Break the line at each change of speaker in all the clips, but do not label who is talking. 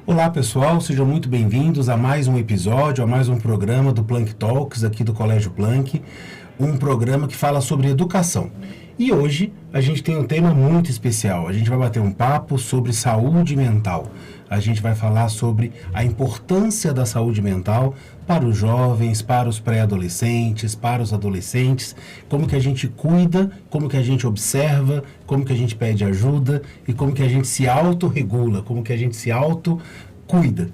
Olá pessoal, sejam muito bem-vindos a mais um episódio, a mais um programa do Planck Talks aqui do Colégio Planck, um programa que fala sobre educação. E hoje a gente tem um tema muito especial, a gente vai bater um papo sobre saúde mental. A gente vai falar sobre a importância da saúde mental para os jovens, para os pré-adolescentes, para os adolescentes, como que a gente cuida, como que a gente observa, como que a gente pede ajuda e como que a gente se autorregula, como que a gente se autocuida.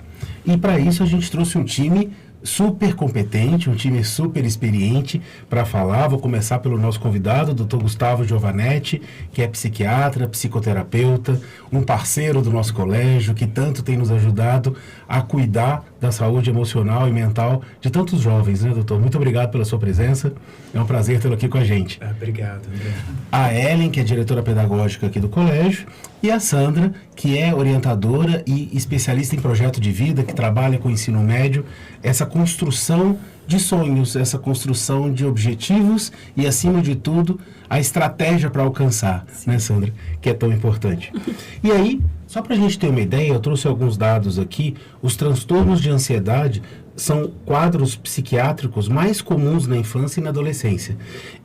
E para isso a gente trouxe um time super competente, um time super experiente para falar. Vou começar pelo nosso convidado, Dr. Gustavo Giovanetti, que é psiquiatra, psicoterapeuta, um parceiro do nosso colégio, que tanto tem nos ajudado a cuidar da saúde emocional e mental de tantos jovens, né, doutor? Muito obrigado pela sua presença, é um prazer tê-lo aqui com a gente.
Obrigado, André.
A Ellen, que é diretora pedagógica aqui do colégio, e a Sandra, que é orientadora e especialista em projeto de vida, que trabalha com o ensino médio, essa construção de sonhos, essa construção de objetivos e, acima de tudo, a estratégia para alcançar, né, Sandra? Que é tão importante. E aí, só para a gente ter uma ideia, eu trouxe alguns dados aqui. Os transtornos de ansiedade são quadros psiquiátricos mais comuns na infância e na adolescência.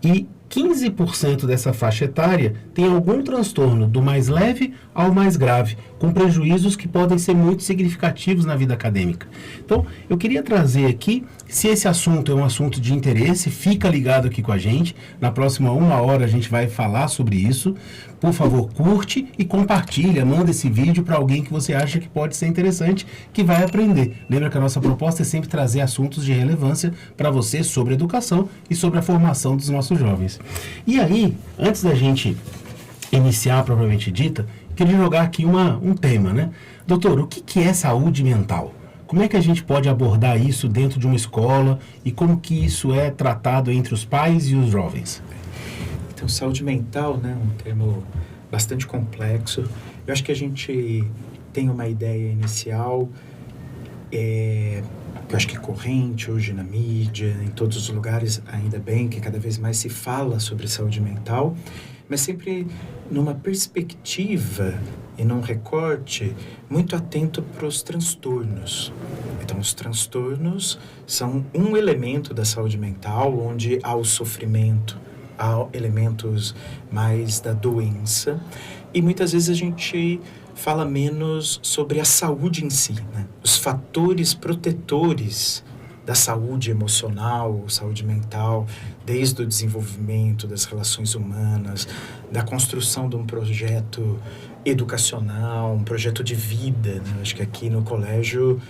E 15% dessa faixa etária tem algum transtorno, do mais leve ao mais grave, com prejuízos que podem ser muito significativos na vida acadêmica. Então, eu queria trazer aqui, se esse assunto é um assunto de interesse, fica ligado aqui com a gente. Na próxima 1 hora a gente vai falar sobre isso. Por favor, curte e compartilha, manda esse vídeo para alguém que você acha que pode ser interessante, que vai aprender. Lembra que a nossa proposta é sempre trazer assuntos de relevância para você sobre educação e sobre a formação dos nossos jovens. E aí, antes da gente iniciar propriamente dita, queria jogar aqui um tema, né? Doutor, o que é saúde mental? Como é que a gente pode abordar isso dentro de uma escola e como que isso é tratado entre os pais e os jovens?
Então, saúde mental, né, um termo bastante complexo. Eu acho que a gente tem uma ideia inicial, que eu acho que é corrente hoje na mídia, em todos os lugares, ainda bem que cada vez mais se fala sobre saúde mental, mas sempre numa perspectiva e num recorte muito atento para os transtornos. Então, os transtornos são um elemento da saúde mental, onde há o sofrimento, há elementos mais da doença, e muitas vezes a gente fala menos sobre a saúde em si, né? Os fatores protetores da saúde emocional, saúde mental, desde o desenvolvimento das relações humanas, da construção de um projeto educacional, um projeto de vida, né? Acho que aqui no colégio,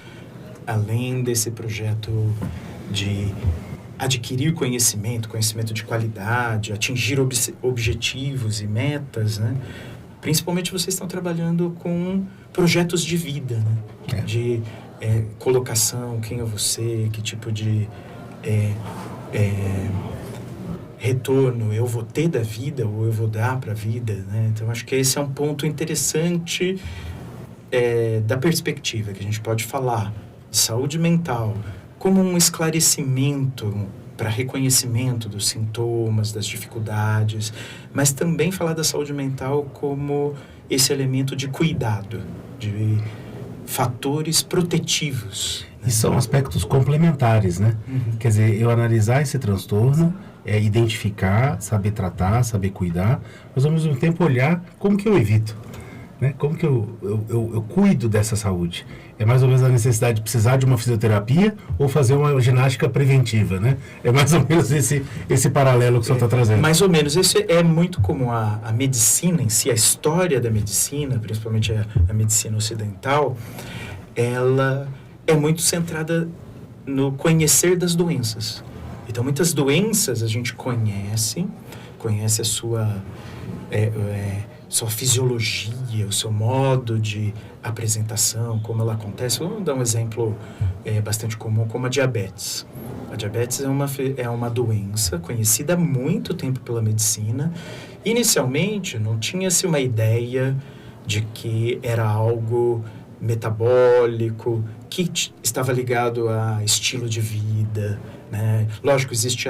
além desse projeto de adquirir conhecimento de qualidade, atingir objetivos e metas, né? Principalmente vocês estão trabalhando com projetos de vida, né? De colocação, quem é você, que tipo de retorno eu vou ter da vida ou eu vou dar para a vida, né? Então, acho que esse é um ponto interessante da perspectiva que a gente pode falar de saúde mental como um esclarecimento para reconhecimento dos sintomas, das dificuldades, mas também falar da saúde mental como esse elemento de cuidado, de fatores protetivos.
E são aspectos complementares, né?
Uhum.
Quer dizer, eu analisar esse transtorno, identificar, saber tratar, saber cuidar, mas ao mesmo tempo olhar como que eu evito, né? Como que eu cuido dessa saúde. É mais ou menos a necessidade de precisar de uma fisioterapia ou fazer uma ginástica preventiva, né? É mais ou menos esse paralelo que o senhor está trazendo.
Mais ou menos. Isso é muito como a medicina em si, a história da medicina, principalmente a medicina ocidental, ela é muito centrada no conhecer das doenças. Então, muitas doenças a gente conhece a sua fisiologia, o seu modo de apresentação, como ela acontece. Vamos dar um exemplo bastante comum, como a diabetes. A diabetes é uma doença conhecida há muito tempo pela medicina. Inicialmente, não tinha-se uma ideia de que era algo metabólico, que estava ligado a estilo de vida, né? Lógico, existe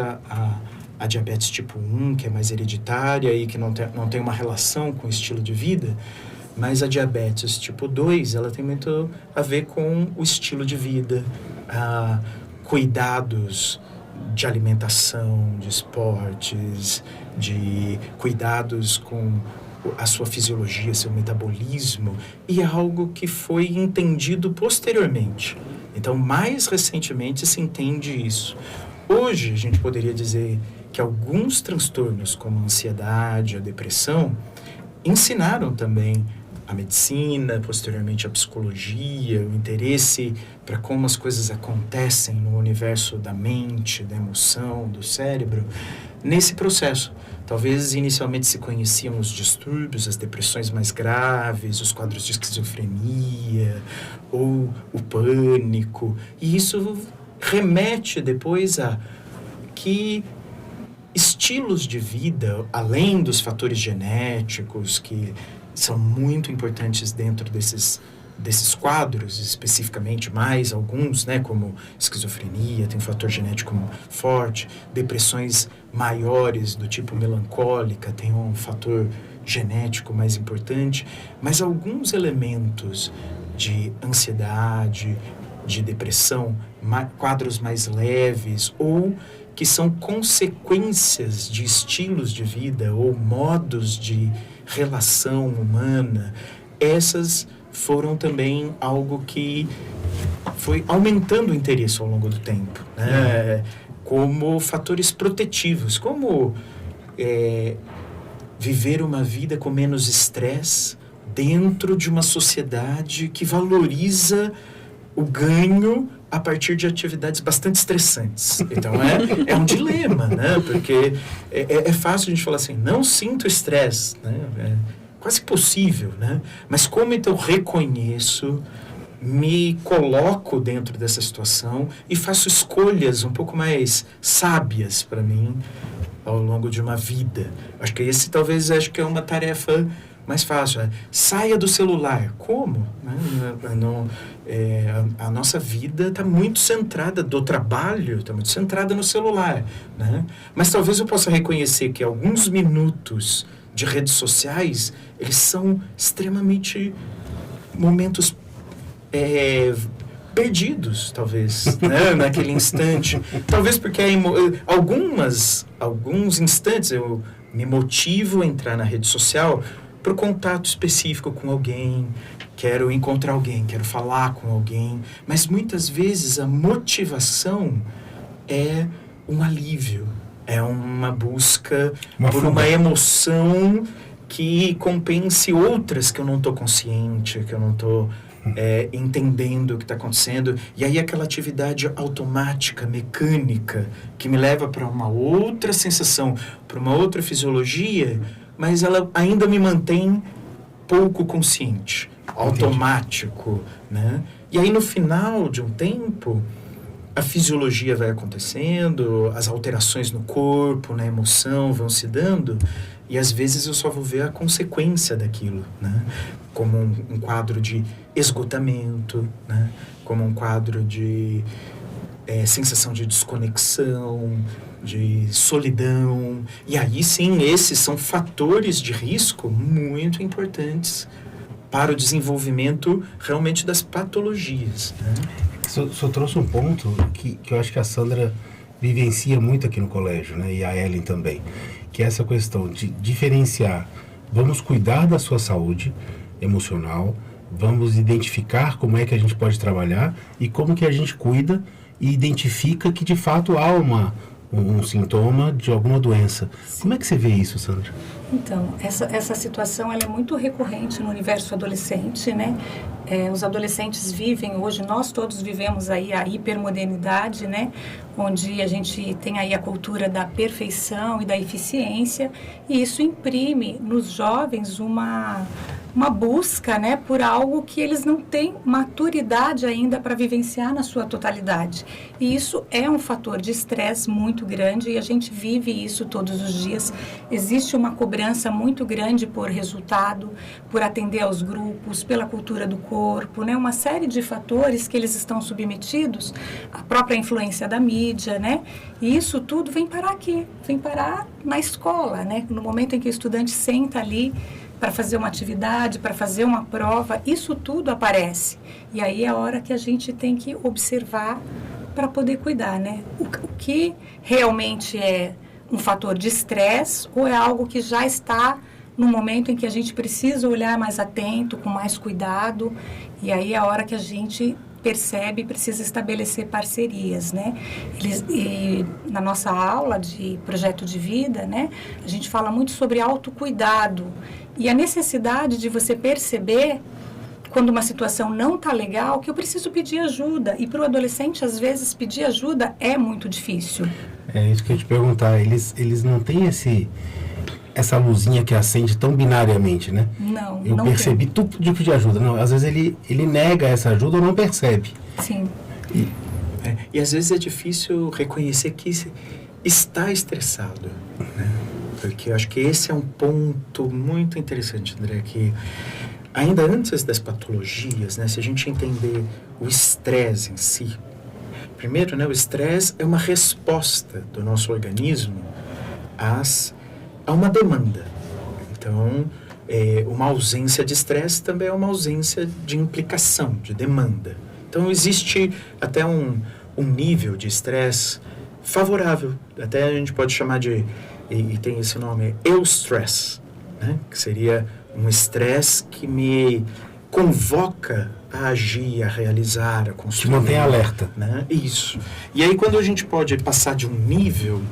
a diabetes tipo 1, que é mais hereditária e que não tem uma relação com o estilo de vida, mas a diabetes tipo 2, ela tem muito a ver com o estilo de vida, cuidados de alimentação, de esportes, de cuidados com a sua fisiologia, seu metabolismo, e é algo que foi entendido posteriormente. Então, mais recentemente se entende isso. Hoje, a gente poderia dizer que alguns transtornos, como a ansiedade, a depressão, ensinaram também a medicina, posteriormente a psicologia, o interesse para como as coisas acontecem no universo da mente, da emoção, do cérebro, nesse processo. Talvez inicialmente se conheciam os distúrbios, as depressões mais graves, os quadros de esquizofrenia ou o pânico. E isso remete depois a que estilos de vida, além dos fatores genéticos, que são muito importantes dentro desses quadros, especificamente mais alguns, né, como esquizofrenia, tem um fator genético forte, depressões maiores do tipo melancólica, tem um fator genético mais importante, mas alguns elementos de ansiedade, de depressão, quadros mais leves ou que são consequências de estilos de vida ou modos de relação humana, essas foram também algo que foi aumentando o interesse ao longo do tempo, né? Como fatores protetivos, como viver uma vida com menos estresse dentro de uma sociedade que valoriza o ganho a partir de atividades bastante estressantes. Então, é um dilema, né? Porque é fácil a gente falar assim, não sinto estresse, né? É quase possível, né? Mas como então reconheço, me coloco dentro dessa situação e faço escolhas um pouco mais sábias para mim ao longo de uma vida. Acho que esse talvez é uma tarefa mais fácil. Saia do celular. Como? A nossa vida está muito centrada, do trabalho, está muito centrada no celular, né? Mas talvez eu possa reconhecer que alguns minutos de redes sociais, eles são extremamente momentos perdidos, talvez, né? Naquele instante. Talvez porque alguns instantes eu me motivo a entrar na rede social para o contato específico com alguém, quero encontrar alguém, quero falar com alguém, mas muitas vezes a motivação é um alívio, é uma busca por uma emoção que compense outras que eu não estou consciente, que eu não estou entendendo o que está acontecendo, e aí aquela atividade automática, mecânica, que me leva para uma outra sensação, para uma outra fisiologia, mas ela ainda me mantém pouco consciente, automático, né? E aí no final de um tempo, a fisiologia vai acontecendo, as alterações no corpo, na emoção vão se dando, e às vezes eu só vou ver a consequência daquilo, né? Como um quadro de esgotamento, né? Como um quadro de sensação de desconexão, de solidão. E aí sim, esses são fatores de risco muito importantes para o desenvolvimento realmente das patologias, né?
O senhor trouxe um ponto que eu acho que a Sandra vivencia muito aqui no colégio, né? E a Ellen também, que é essa questão de diferenciar. Vamos cuidar da sua saúde emocional, vamos identificar como é que a gente pode trabalhar e como que a gente cuida e identifica que de fato há um sintoma de alguma doença. Sim. Como é que você vê isso, Sandra?
Então, essa situação ela é muito recorrente no universo adolescente, né? Os adolescentes vivem, hoje nós todos vivemos aí a hipermodernidade, né? Onde a gente tem aí a cultura da perfeição e da eficiência, e isso imprime nos jovens uma uma busca, né, por algo que eles não têm maturidade ainda para vivenciar na sua totalidade. E isso é um fator de estresse muito grande e a gente vive isso todos os dias. Existe uma cobrança muito grande por resultado, por atender aos grupos, pela cultura do corpo, né, uma série de fatores que eles estão submetidos, a própria influência da mídia, né, e isso tudo vem parar aqui, vem parar na escola, né, no momento em que o estudante senta ali para fazer uma atividade, para fazer uma prova, isso tudo aparece. E aí é a hora que a gente tem que observar para poder cuidar, né? O que realmente é um fator de estresse ou é algo que já está no momento em que a gente precisa olhar mais atento, com mais cuidado, e aí é a hora que a gente percebe e precisa estabelecer parcerias, né? E na nossa aula de projeto de vida, né, a gente fala muito sobre autocuidado e a necessidade de você perceber quando uma situação não está legal, que eu preciso pedir ajuda. E para o adolescente, às vezes, pedir ajuda é muito difícil.
É isso que eu ia te perguntar. Eles não têm essa luzinha que acende tão binariamente, né?
Não,
eu
não
percebi
tem.
tudo de pedir ajuda. Não, às vezes ele nega essa ajuda ou não percebe.
Sim.
E às vezes é difícil reconhecer que está estressado, né? Porque eu acho que esse é um ponto muito interessante, André, que ainda antes das patologias, né, se a gente entender o estresse em si, primeiro, né, o estresse é uma resposta do nosso organismo a uma demanda. Então, uma ausência de estresse também é uma ausência de implicação, de demanda. Então, existe até um nível de estresse favorável, até a gente pode chamar de, e tem esse nome, eustress, né? Que seria um estresse que me convoca a agir, a realizar, a construir.
Te mantém alerta.
Né? Isso. E aí, quando a gente pode passar de um nível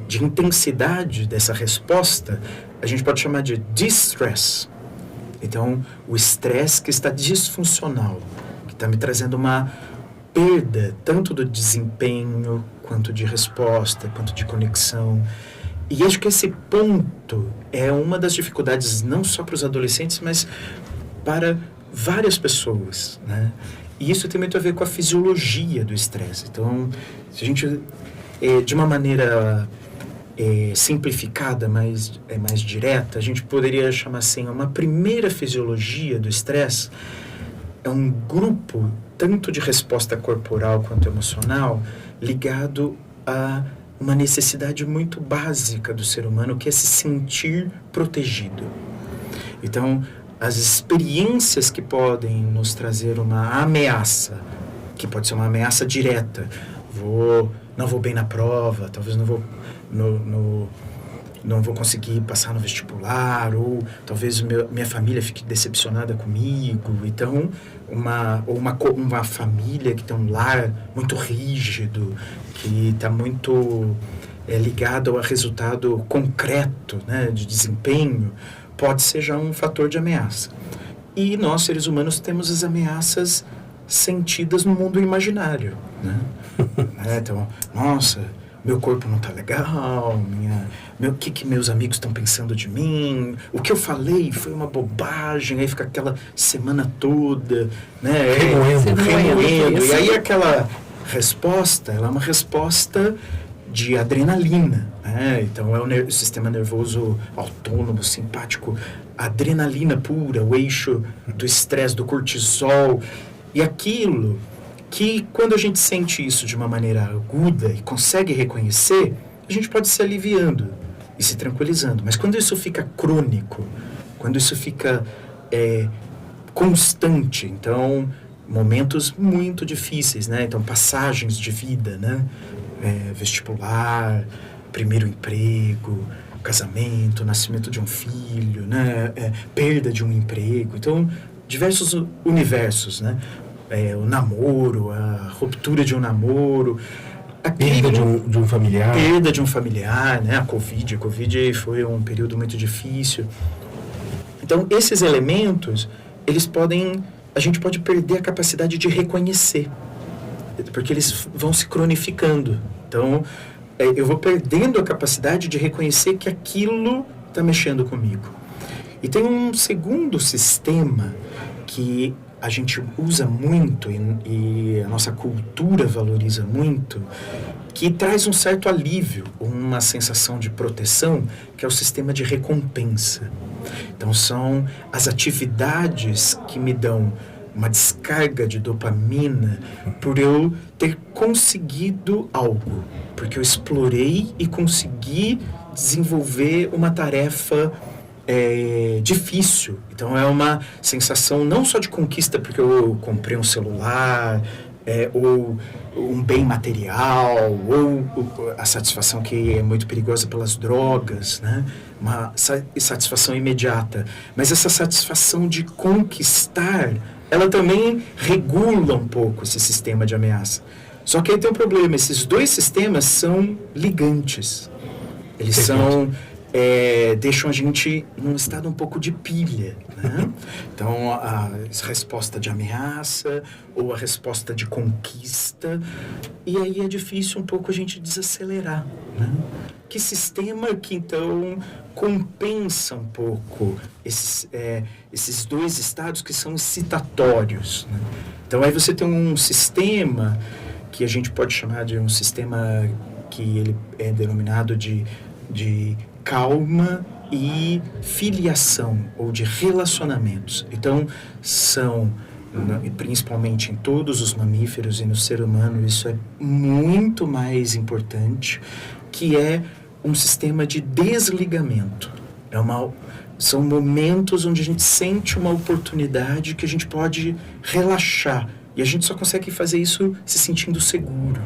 de intensidade dessa resposta, a gente pode chamar de distress. Então, o estresse que está disfuncional, que está me trazendo uma perda tanto do desempenho, quanto de resposta, quanto de conexão. E acho que esse ponto é uma das dificuldades não só para os adolescentes, mas para várias pessoas, né? E isso tem muito a ver com a fisiologia do estresse. Então, se a gente, de uma maneira simplificada, mais direta, a gente poderia chamar assim, uma primeira fisiologia do estresse é um grupo tanto de resposta corporal quanto emocional ligado a uma necessidade muito básica do ser humano, que é se sentir protegido. Então, as experiências que podem nos trazer uma ameaça, que pode ser uma ameaça direta, não vou bem na prova, talvez não vou conseguir passar no vestibular, ou talvez minha família fique decepcionada comigo. Então, uma família que tem um lar muito rígido, que está muito ligado ao resultado concreto, né, de desempenho, pode ser já um fator de ameaça. E nós, seres humanos, temos as ameaças sentidas no mundo imaginário, né? Então, nossa, meu corpo não está legal, o que meus amigos estão pensando de mim, o que eu falei foi uma bobagem, aí fica aquela semana toda, né, remoendo. E aí aquela resposta, ela é uma resposta de adrenalina, né? Então é o sistema nervoso autônomo, simpático, adrenalina pura, o eixo do estresse, do cortisol, e aquilo que quando a gente sente isso de uma maneira aguda e consegue reconhecer, a gente pode se aliviando e se tranquilizando. Mas quando isso fica crônico, quando isso fica constante, então momentos muito difíceis, né? Então passagens de vida, né? Vestibular, primeiro emprego, casamento, nascimento de um filho, né? Perda de um emprego. Então, diversos universos, né? O namoro, a ruptura de um namoro,
perda de um familiar.
Perda de um familiar, né? A Covid foi um período muito difícil. Então, esses elementos, a gente pode perder a capacidade de reconhecer, porque eles vão se cronificando. Então, eu vou perdendo a capacidade de reconhecer que aquilo está mexendo comigo. E tem um segundo sistema que a gente usa muito e a nossa cultura valoriza muito, que traz um certo alívio, uma sensação de proteção, que é o sistema de recompensa. Então, são as atividades que me dão uma descarga de dopamina por eu ter conseguido algo, porque eu explorei e consegui desenvolver uma tarefa difícil. Então, é uma sensação não só de conquista, porque eu comprei um celular, ou um bem material, ou a satisfação que é muito perigosa pelas drogas, né? Uma satisfação imediata. Mas essa satisfação de conquistar, ela também regula um pouco esse sistema de ameaça. Só que aí tem um problema, esses dois sistemas são ligantes. Eles deixam a gente num estado um pouco de pilha, né? Então, a resposta de ameaça ou a resposta de conquista, e aí é difícil um pouco a gente desacelerar, né? Que sistema que, então, compensa um pouco esses dois estados que são excitatórios, né? Então, aí você tem um sistema que a gente pode chamar de um sistema que ele é denominado de calma e filiação, ou de relacionamentos. Então, são, principalmente em todos os mamíferos e no ser humano, isso é muito mais importante, que é um sistema de desligamento. São momentos onde a gente sente uma oportunidade que a gente pode relaxar. E a gente só consegue fazer isso se sentindo seguro.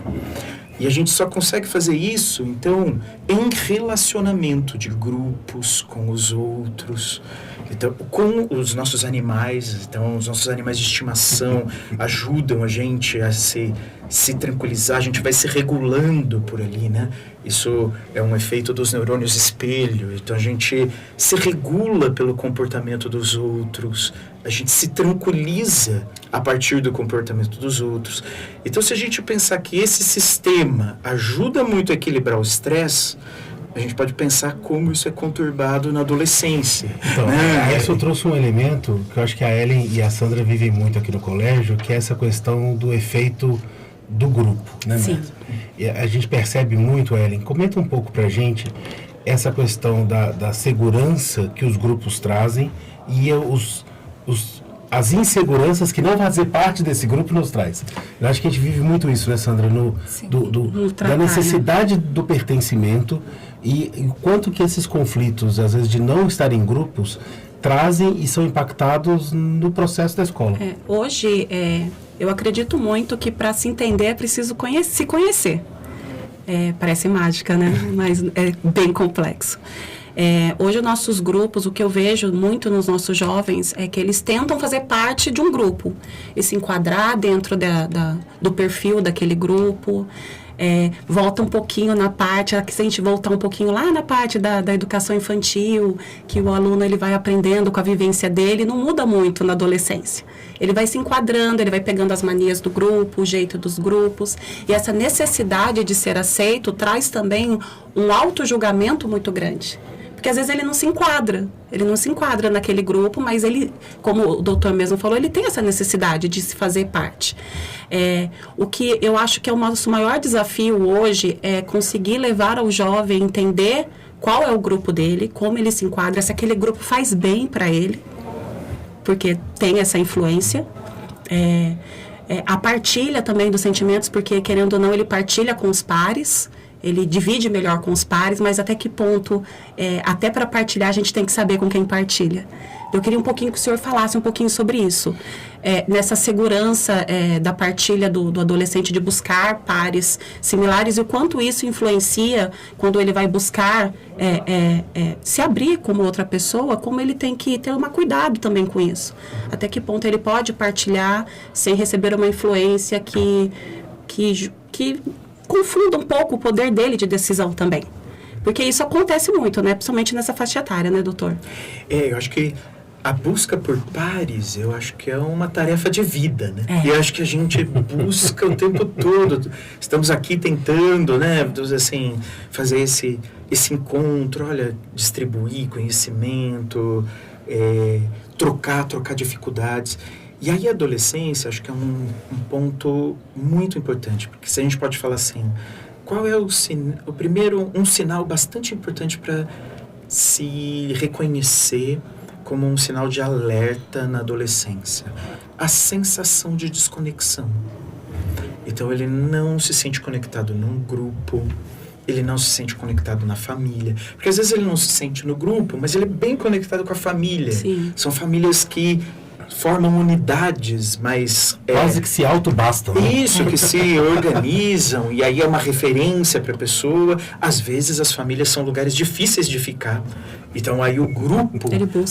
E a gente só consegue fazer isso, então, em relacionamento de grupos com os outros, então, com os nossos animais. Então, os nossos animais de estimação ajudam a gente a se tranquilizar, a gente vai se regulando por ali, né? Isso é um efeito dos neurônios espelho. Então, a gente se regula pelo comportamento dos outros, a gente se tranquiliza a partir do comportamento dos outros. Então, se a gente pensar que esse sistema ajuda muito a equilibrar o estresse, a gente pode pensar como isso é conturbado na adolescência.
Então, isso eu trouxe um elemento que eu acho que a Ellen e a Sandra vivem muito aqui no colégio, que é essa questão do efeito do grupo, né?
Sim.
E a gente percebe muito, Ellen, comenta um pouco pra gente essa questão da segurança que os grupos trazem e as inseguranças que não fazer parte desse grupo nos traz. Eu acho que a gente vive muito isso, né, Sandra? Da necessidade, né, do pertencimento e o quanto que esses conflitos, às vezes, de não estar em grupos, trazem e são impactados no processo da escola.
Hoje, eu acredito muito que para se entender é preciso se conhecer. Parece mágica, né? Mas é bem complexo. Hoje, os nossos grupos, o que eu vejo muito nos nossos jovens é que eles tentam fazer parte de um grupo e se enquadrar dentro do perfil daquele grupo. Volta um pouquinho na parte, se a gente voltar um pouquinho lá na parte da educação infantil, que o aluno ele vai aprendendo com a vivência dele, não muda muito na adolescência. Ele vai se enquadrando, ele vai pegando as manias do grupo, o jeito dos grupos, e essa necessidade de ser aceito traz também um auto-julgamento muito grande. Porque às vezes ele não se enquadra naquele grupo, mas ele, como o doutor mesmo falou, ele tem essa necessidade de se fazer parte. O que eu acho que é o nosso maior desafio hoje é conseguir levar ao jovem a entender qual é o grupo dele, como ele se enquadra, se aquele grupo faz bem para ele, porque tem essa influência. A partilha também dos sentimentos, porque querendo ou não ele partilha com os pares, ele divide melhor com os pares, mas até que ponto, até para partilhar, a gente tem que saber com quem partilha. Eu queria um pouquinho que o senhor falasse um pouquinho sobre isso. Nessa segurança da partilha do adolescente de buscar pares similares e o quanto isso influencia quando ele vai buscar se abrir como outra pessoa, como ele tem que ter um cuidado também com isso. Até que ponto ele pode partilhar sem receber uma influência que confunda um pouco o poder dele de decisão também. Porque isso acontece muito, né? Principalmente nessa faixa etária, né, doutor?
Eu acho que a busca por pares, eu acho que é uma tarefa de vida, né? E eu acho que a gente busca o tempo todo. Estamos aqui tentando, né, assim, fazer esse encontro, olha, distribuir conhecimento, trocar dificuldades. E aí a adolescência, acho que é um ponto muito importante, porque se a gente pode falar assim, qual é o primeiro, um sinal bastante importante para se reconhecer como um sinal de alerta na adolescência? A sensação de desconexão. Então ele não se sente conectado num grupo, ele não se sente conectado na família. Porque às vezes ele não se sente no grupo, mas ele é bem conectado com a família.
Sim.
São famílias que formam unidades, mas...
Quase que se auto-bastam. Né?
Isso, que se organizam, e aí é uma referência para a pessoa. Às vezes as famílias são lugares difíceis de ficar. Então aí o grupo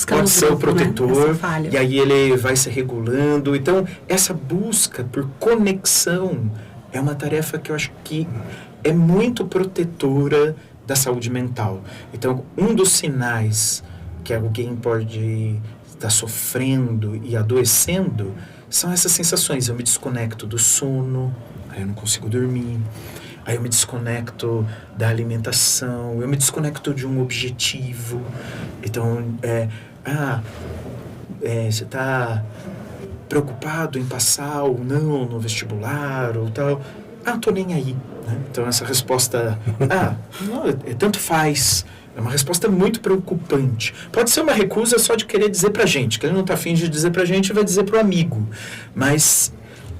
pode ser o protetor, né? E aí ele vai se regulando. Então essa busca por conexão é uma tarefa que eu acho que é muito protetora da saúde mental. Então um dos sinais que alguém pode estar sofrendo e adoecendo são essas sensações. Eu me desconecto do sono, aí eu não consigo dormir, aí eu me desconecto da alimentação, eu me desconecto de um objetivo. Então, você está preocupado em passar ou não no vestibular ou tal. Não tô nem aí. Né? Então, essa resposta, não, tanto faz. É uma resposta muito preocupante. Pode ser uma recusa só de querer dizer pra gente, que ele não está afim de dizer pra gente, vai dizer pro amigo. Mas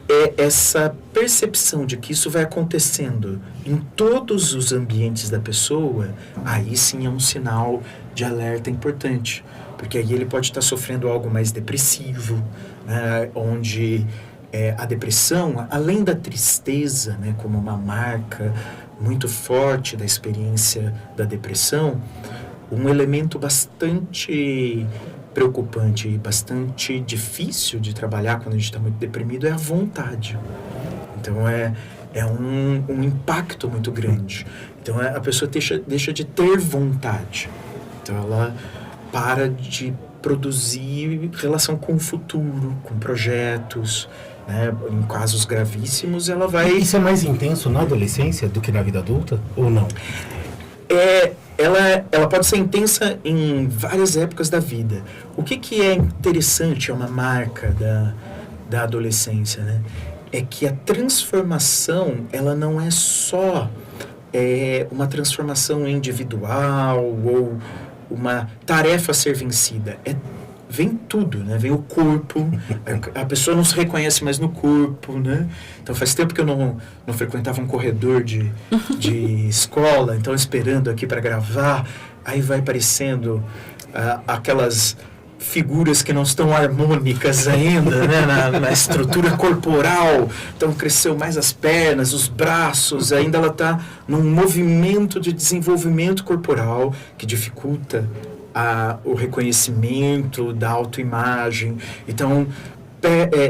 é essa percepção de que isso vai acontecendo em todos os ambientes da pessoa, aí sim é um sinal de alerta importante. Porque aí ele pode estar sofrendo algo mais depressivo, né, onde a depressão, além da tristeza, né, como uma marca muito forte da experiência da depressão, um elemento bastante preocupante e bastante difícil de trabalhar quando a gente está muito deprimido é a vontade. Então é um impacto muito grande. Então a pessoa deixa de ter vontade. Então ela para de produzir relação com o futuro, com projetos, né? Em casos gravíssimos ela vai...
Isso é mais intenso na adolescência do que na vida adulta ou não?
Ela pode ser intensa em várias épocas da vida. O que é interessante, é uma marca da adolescência, né? É que a transformação, ela não é só uma transformação individual ou uma tarefa a ser vencida. Vem tudo, né? Vem o corpo, a pessoa não se reconhece mais no corpo, né? Então faz tempo que eu não frequentava um corredor de escola, então esperando aqui para gravar, aí vai aparecendo aquelas figuras que não estão harmônicas ainda, né? na estrutura corporal. Então cresceu mais as pernas, os braços, ainda ela está num movimento de desenvolvimento corporal que dificulta o reconhecimento da autoimagem. Então,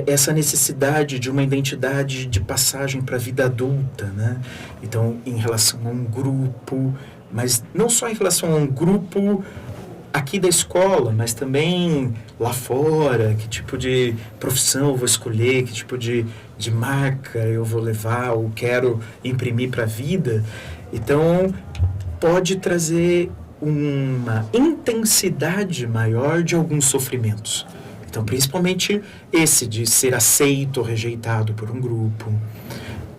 essa necessidade de uma identidade de passagem para a vida adulta, né? Então, em relação a um grupo, mas não só em relação a um grupo aqui da escola, mas também lá fora, que tipo de profissão eu vou escolher, que tipo de marca eu vou levar ou quero imprimir para a vida. Então, pode trazer uma intensidade maior de alguns sofrimentos. Então, principalmente esse de ser aceito ou rejeitado por um grupo,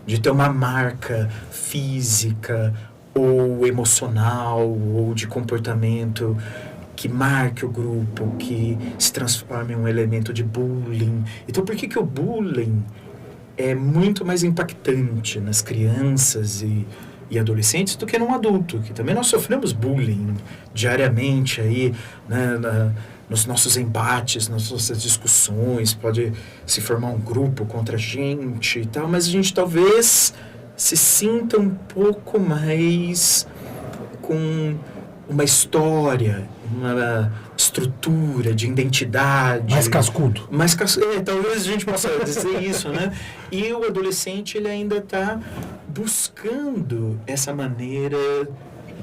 de ter uma marca física ou emocional ou de comportamento que marque o grupo, que se transforme em um elemento de bullying. Então, por que o bullying é muito mais impactante nas crianças e adolescentes do que num adulto, que também nós sofremos bullying diariamente aí, né, nos nossos embates, nas nossas discussões, pode se formar um grupo contra a gente e tal, mas a gente talvez se sinta um pouco mais com uma história, uma estrutura de identidade.
Mais cascudo.
Talvez a gente possa dizer isso, né? E o adolescente, ele ainda está buscando essa maneira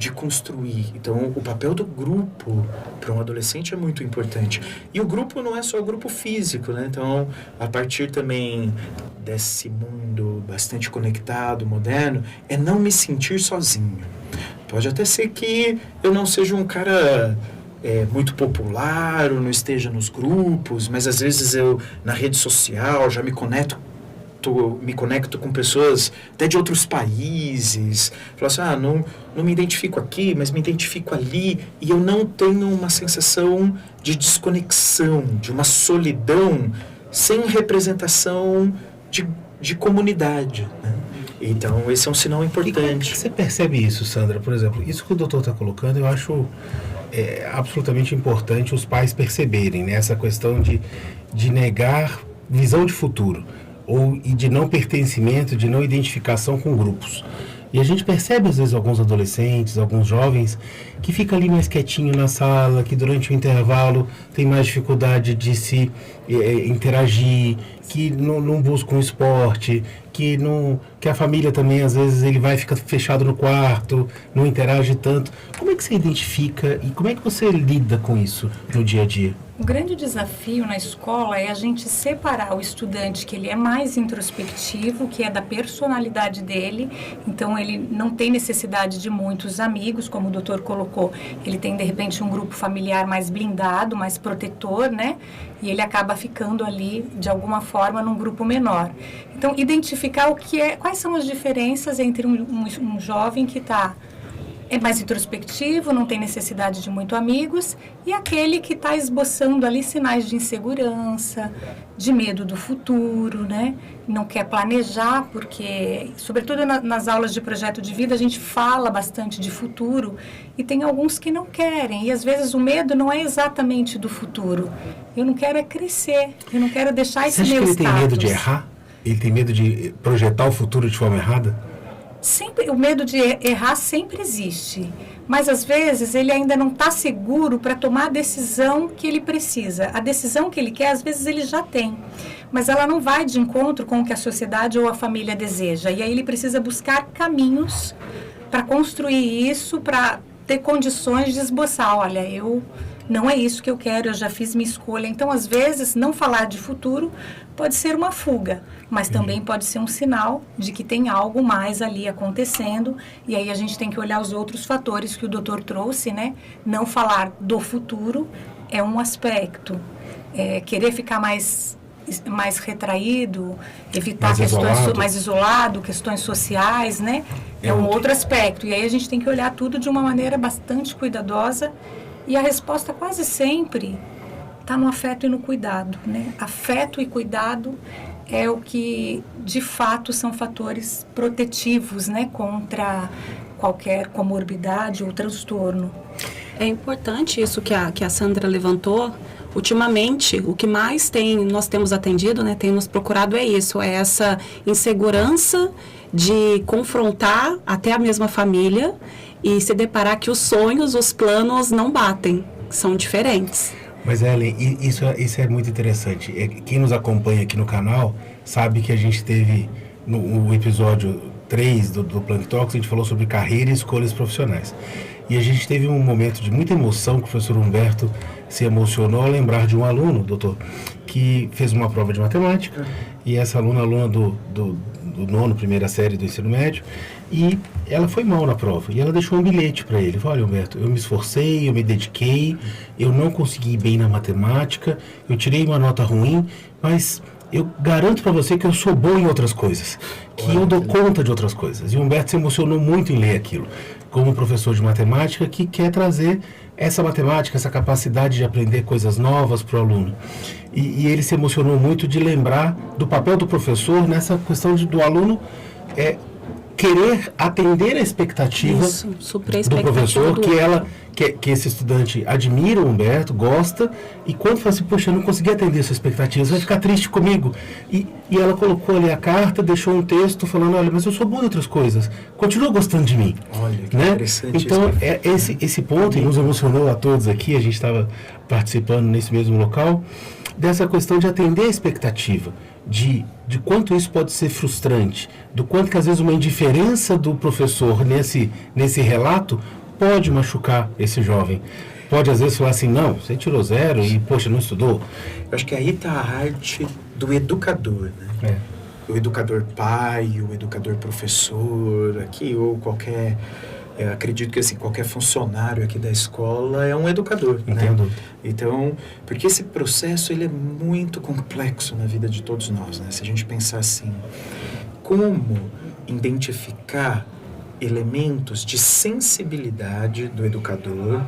de construir. Então, o papel do grupo para um adolescente é muito importante. E o grupo não é só o grupo físico, né? Então, a partir também desse mundo bastante conectado, moderno, é não me sentir sozinho. Pode até ser que eu não seja um cara muito popular, ou não esteja nos grupos, mas às vezes eu, na rede social, já me conecto com pessoas até de outros países. Falo assim, não me identifico aqui, mas me identifico ali, e eu não tenho uma sensação de desconexão, de uma solidão sem representação de comunidade, né? Então, esse é um sinal importante.
E como é que você percebe isso, Sandra? Por exemplo, isso que o doutor está colocando, eu acho absolutamente importante os pais perceberem, né? Essa questão de negar visão de futuro, e de não pertencimento, de não identificação com grupos. E a gente percebe, às vezes, alguns adolescentes, alguns jovens, que ficam ali mais quietinho na sala, que durante o intervalo tem mais dificuldade de se interagir, que não buscam esporte, que a família também, às vezes, ele vai ficar fechado no quarto, não interage tanto. Como é que você identifica e como é que você lida com isso no dia a dia?
O grande desafio na escola é a gente separar o estudante que ele é mais introspectivo, que é da personalidade dele, então ele não tem necessidade de muitos amigos, como o doutor colocou, ele tem de repente um grupo familiar mais blindado, mais protetor, né? E ele acaba ficando ali, de alguma forma, num grupo menor. Então, identificar quais são as diferenças entre um jovem que é mais introspectivo, não tem necessidade de muitos amigos, e aquele que está esboçando ali sinais de insegurança, de medo do futuro, né? Não quer planejar, porque, sobretudo nas aulas de projeto de vida, a gente fala bastante de futuro, e tem alguns que não querem, e às vezes o medo não é exatamente do futuro. Eu não quero crescer, eu não quero deixar esse meu status.
Você acha que ele tem medo de errar? Ele tem medo de projetar o futuro de forma errada?
Sempre, o medo de errar sempre existe, mas às vezes ele ainda não está seguro para tomar a decisão que ele precisa. A decisão que ele quer, às vezes ele já tem, mas ela não vai de encontro com o que a sociedade ou a família deseja. E aí ele precisa buscar caminhos para construir isso, para ter condições de esboçar. Olha, não é isso que eu quero, eu já fiz minha escolha. Então, às vezes, não falar de futuro pode ser uma fuga, mas também pode ser um sinal de que tem algo mais ali acontecendo, e aí a gente tem que olhar os outros fatores que o doutor trouxe, né? Não falar do futuro é um aspecto. Querer ficar mais retraído, evitar mais isolado, questões sociais, né? É um outro aspecto. E aí a gente tem que olhar tudo de uma maneira bastante cuidadosa, e a resposta quase sempre está no afeto e no cuidado, né? Afeto e cuidado é o que, de fato, são fatores protetivos, né? Contra qualquer comorbidade ou transtorno.
É importante isso que a Sandra levantou. Ultimamente, o que mais nós temos atendido, né? Tem nos procurado é essa insegurança de confrontar até a mesma família e se deparar que os sonhos, os planos não batem, são diferentes.
Mas, Ellen, isso é muito interessante. Quem nos acompanha aqui no canal sabe que a gente teve, no episódio 3 do Plank Talks, a gente falou sobre carreira e escolhas profissionais. E a gente teve um momento de muita emoção, que o professor Humberto se emocionou ao lembrar de um aluno, doutor, que fez uma prova de matemática, e essa aluna do nono, primeira série do ensino médio, e ela foi mal na prova, e ela deixou um bilhete para ele. Falou: olha, Humberto, eu me esforcei, eu me dediquei, eu não consegui ir bem na matemática, eu tirei uma nota ruim, mas eu garanto para você que eu sou bom em outras coisas, que eu dou conta de outras coisas. E o Humberto se emocionou muito em ler aquilo, como professor de matemática que quer trazer essa matemática, essa capacidade de aprender coisas novas para o aluno. E ele se emocionou muito de lembrar do papel do professor nessa questão do aluno querer atender a expectativa do professor, que esse estudante admira o Humberto, gosta, e quando fala assim: poxa, eu não consegui atender essa expectativa, você vai ficar triste comigo. E ela colocou ali a carta, deixou um texto falando: olha, mas eu sou bom em outras coisas, continua gostando de mim.
Olha, que
né?
interessante.
Então, esse ponto, e nos emocionou a todos aqui, a gente estava participando nesse mesmo local, dessa questão de atender a expectativa, de quanto isso pode ser frustrante, do quanto que às vezes uma indiferença do professor nesse relato pode machucar esse jovem. Pode, às vezes, falar assim, não, você tirou 0 e, poxa, não estudou.
Eu acho que aí está a arte do educador, né? O educador pai, o educador professor, aqui, ou qualquer... acredito que, assim, qualquer funcionário aqui da escola é um educador,
Entendo.
né? Então, porque esse processo, ele é muito complexo na vida de todos nós, né? Se a gente pensar assim, como identificar elementos de sensibilidade do educador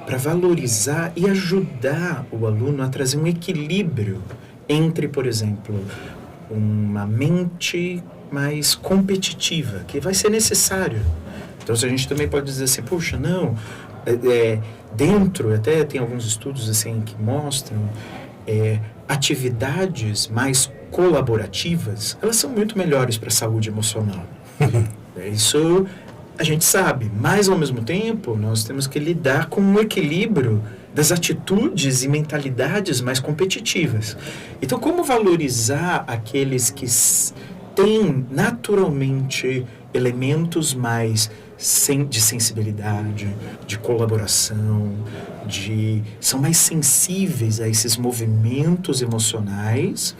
para valorizar e ajudar o aluno a trazer um equilíbrio entre, por exemplo, uma mente mais competitiva, que vai ser necessário. Então, se a gente também pode dizer assim, puxa, não, dentro, até tem alguns estudos assim que mostram, atividades mais colaborativas, elas são muito melhores para a saúde emocional. Isso a gente sabe, mas ao mesmo tempo nós temos que lidar com um equilíbrio das atitudes e mentalidades mais competitivas. Então, como valorizar aqueles que têm naturalmente elementos mais de sensibilidade, de colaboração, são mais sensíveis a esses movimentos emocionais,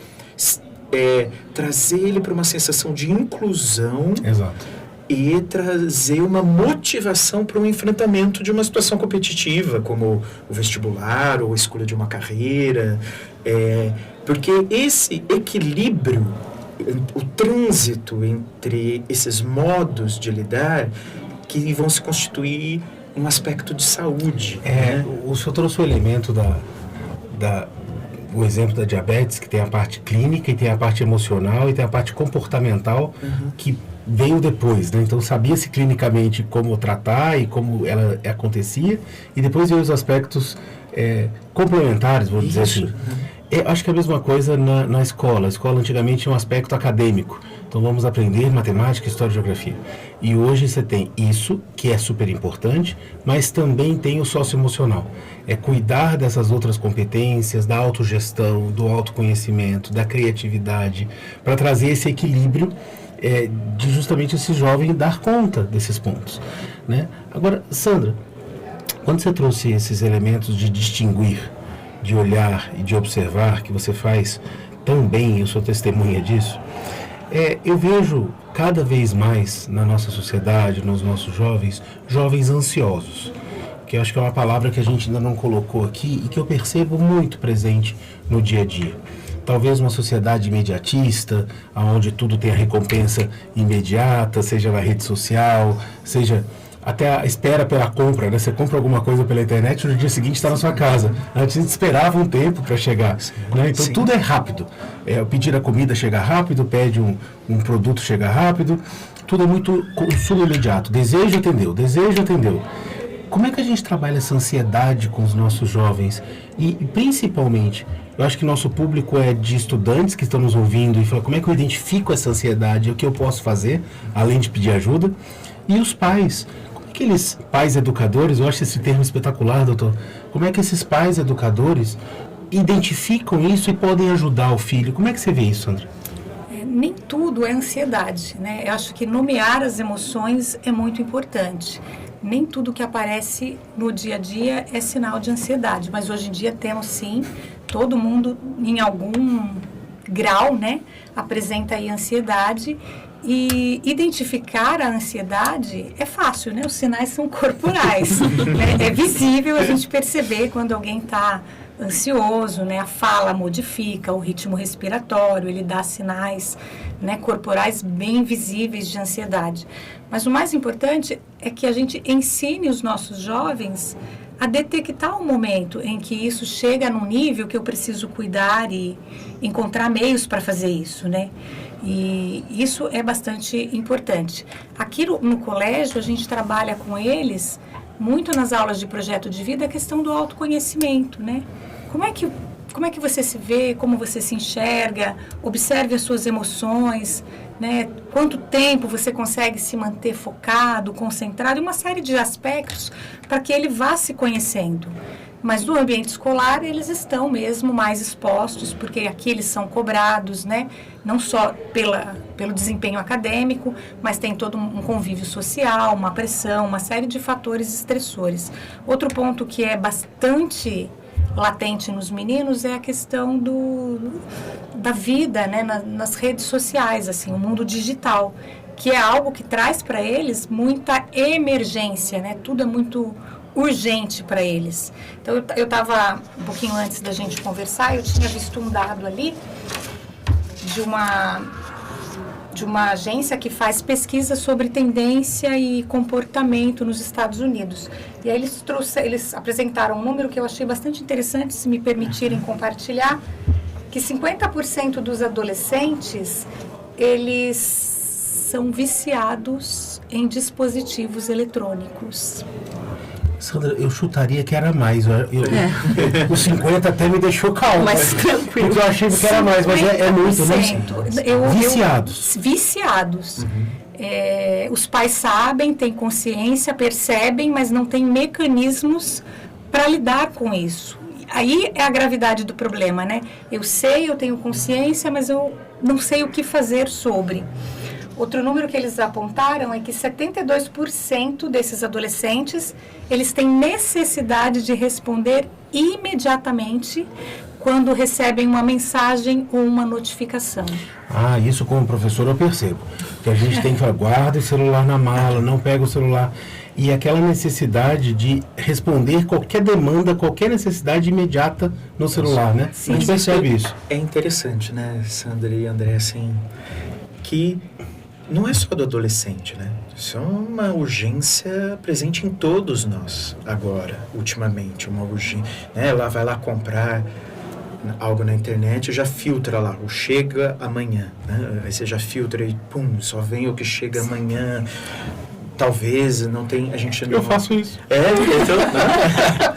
trazer ele para uma sensação de inclusão.
Exato.
E trazer uma motivação para um enfrentamento de uma situação competitiva, como o vestibular ou a escolha de uma carreira. Porque esse equilíbrio, o trânsito entre esses modos de lidar, que vão se constituir um aspecto de saúde. Né?
O senhor trouxe o elemento o exemplo da diabetes, que tem a parte clínica e tem a parte emocional e tem a parte comportamental, que veio depois, né? Então sabia-se clinicamente como tratar e como ela acontecia, e depois veio os aspectos complementares, vou dizer assim. Acho que é a mesma coisa na escola. A escola antigamente tinha um aspecto acadêmico. Então vamos aprender matemática, história e geografia. E hoje você tem isso, que é super importante, mas também tem o socioemocional. É cuidar dessas outras competências, da autogestão, do autoconhecimento, da criatividade, para trazer esse equilíbrio de justamente esse jovem dar conta desses pontos, né? Agora, Sandra, quando você trouxe esses elementos de distinguir, de olhar e de observar, que você faz tão bem, eu sou testemunha disso, eu vejo cada vez mais na nossa sociedade, nos nossos jovens ansiosos, que eu acho que é uma palavra que a gente ainda não colocou aqui e que eu percebo muito presente no dia a dia. Talvez uma sociedade imediatista, onde tudo tem a recompensa imediata, seja na rede social, seja até a espera pela compra, né? Você compra alguma coisa pela internet, no dia seguinte está na sua casa. Antes a gente esperava um tempo para chegar, né? Então tudo é rápido. Pedir a comida chega rápido, pede um produto chega rápido, tudo é muito consumo imediato. Desejo atendeu. Como é que a gente trabalha essa ansiedade com os nossos jovens? E principalmente, eu acho que nosso público é de estudantes que estão nos ouvindo e falam, como é que eu identifico essa ansiedade? O que eu posso fazer, além de pedir ajuda? E os pais, como é que eles, pais educadores, eu acho esse termo espetacular, doutor, como é que esses pais educadores identificam isso e podem ajudar o filho? Como é que você vê isso, Sandra?
Nem tudo é ansiedade, né? Eu acho que nomear as emoções é muito importante. Nem tudo que aparece no dia a dia é sinal de ansiedade, mas hoje em dia temos sim, todo mundo em algum grau, né, apresenta aí ansiedade. E identificar a ansiedade é fácil, né? Os sinais são corporais. Né? É visível a gente perceber quando alguém está ansioso, né? A fala modifica, o ritmo respiratório, ele dá sinais, né, corporais bem visíveis de ansiedade. Mas o mais importante é que a gente ensine os nossos jovens a detectar o momento em que isso chega num nível que eu preciso cuidar e encontrar meios para fazer isso, né? E isso é bastante importante. Aqui no colégio, a gente trabalha com eles, muito nas aulas de projeto de vida, a questão do autoconhecimento, né? Como é que você se vê, como você se enxerga, observe as suas emoções, né? Quanto tempo você consegue se manter focado, concentrado, uma série de aspectos para que ele vá se conhecendo. Mas no ambiente escolar eles estão mesmo mais expostos, porque aqui eles são cobrados, né? Não só pelo desempenho acadêmico, mas tem todo um convívio social, uma pressão, uma série de fatores estressores. Outro ponto que é bastante latente nos meninos é a questão da vida, né? Nas redes sociais, assim, o mundo digital, que é algo que traz para eles muita emergência, né? Tudo é muito urgente para eles. Então, eu estava, um pouquinho antes da gente conversar, eu tinha visto um dado ali de uma agência que faz pesquisa sobre tendência e comportamento nos Estados Unidos. E aí eles apresentaram um número que eu achei bastante interessante, se me permitirem compartilhar, que 50% dos adolescentes, eles são viciados em dispositivos eletrônicos.
Sandra, eu chutaria que era mais. O 50 até me deixou calmo.
Mas tranquilo.
Porque eu achei que era mais, mas é muito, né? Viciados.
Viciados. Uhum. Os pais sabem, têm consciência, percebem, mas não têm mecanismos para lidar com isso. Aí é a gravidade do problema, né? Eu sei, eu tenho consciência, mas eu não sei o que fazer sobre. Outro número que eles apontaram é que 72% desses adolescentes, eles têm necessidade de responder imediatamente quando recebem uma mensagem ou uma notificação.
Isso como professor eu percebo. Que a gente tem que falar, guarda o celular na mala, não pega o celular. E aquela necessidade de responder qualquer demanda, qualquer necessidade imediata no celular, né?
Sim.
A gente percebe isso.
É interessante, né, Sandra e André, assim, que não é só do adolescente, né? Isso é uma urgência presente em todos nós agora, ultimamente. Uma urgência, né? Ela vai lá comprar algo na internet e já filtra lá, o chega amanhã, né? Aí você já filtra e pum, só vem o que chega amanhã. Talvez não tem, a gente não...
Eu faço isso.
Então... Né?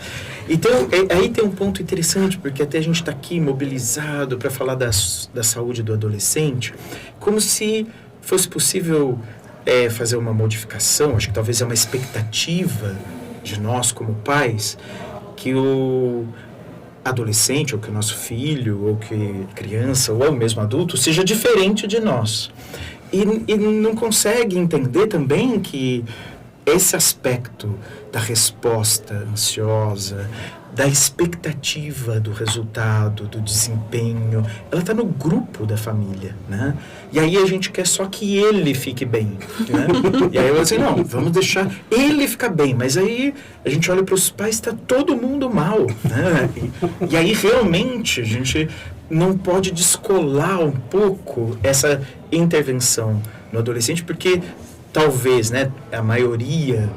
Então, aí tem um ponto interessante, porque até a gente está aqui mobilizado para falar da saúde do adolescente, como se fosse possível fazer uma modificação, acho que talvez é uma expectativa de nós como pais, que o adolescente, ou que o nosso filho, ou que criança, ou mesmo adulto, seja diferente de nós. E não consegue entender também que esse aspecto da resposta ansiosa, da expectativa do resultado, do desempenho, ela está no grupo da família, né? E aí a gente quer só que ele fique bem, né? E aí eu vou dizer, não, vamos deixar ele ficar bem, mas aí a gente olha para os pais, está todo mundo mal, né? E aí realmente a gente não pode descolar um pouco essa intervenção no adolescente, porque talvez, né, a maioria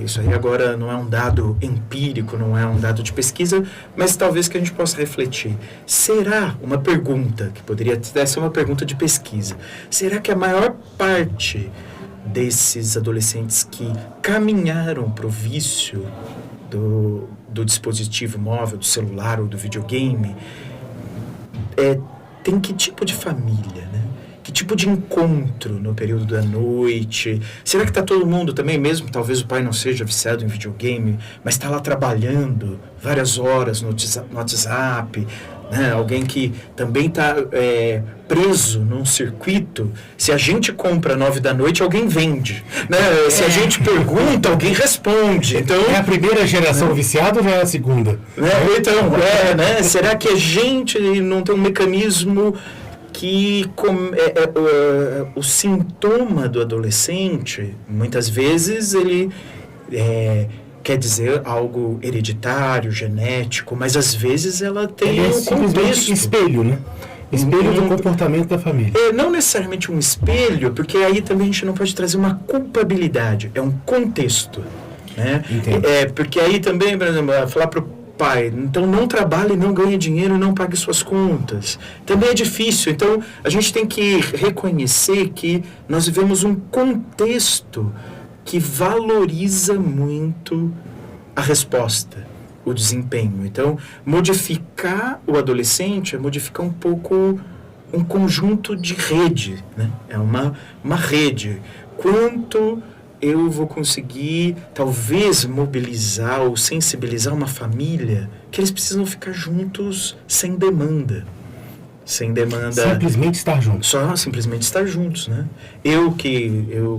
isso aí agora não é um dado empírico, não é um dado de pesquisa, mas talvez que a gente possa refletir. Será, uma pergunta, que poderia até ser uma pergunta de pesquisa, será que a maior parte desses adolescentes que caminharam para o vício do dispositivo móvel, do celular ou do videogame, tem que tipo de família, né? Que tipo de encontro no período da noite? Será que está todo mundo também, mesmo talvez o pai não seja viciado em videogame, mas está lá trabalhando várias horas no WhatsApp, né? Alguém que também está preso num circuito. Se a gente compra 9 da noite, alguém vende, né? Se a gente pergunta, alguém responde. Então,
é a primeira geração viciada ou já é a segunda?
Né? Então, né? Será que a gente não tem um mecanismo que o sintoma do adolescente, muitas vezes, ele quer dizer algo hereditário, genético, mas às vezes ela tem um contexto.
Espelho, né? Espelho do comportamento da família.
Não necessariamente um espelho, porque aí também a gente não pode trazer uma culpabilidade, é um contexto, né? Porque aí também, por exemplo, falar para o pai, então não trabalhe, não ganhe dinheiro, não pague suas contas. Também é difícil. Então, a gente tem que reconhecer que nós vivemos um contexto que valoriza muito a resposta, o desempenho. Então, modificar o adolescente é modificar um pouco um conjunto de rede, né? É uma rede. Quanto eu vou conseguir, talvez, mobilizar ou sensibilizar uma família que eles precisam ficar juntos sem demanda. Sem demanda...
Simplesmente estar juntos.
Só simplesmente estar juntos, né? Eu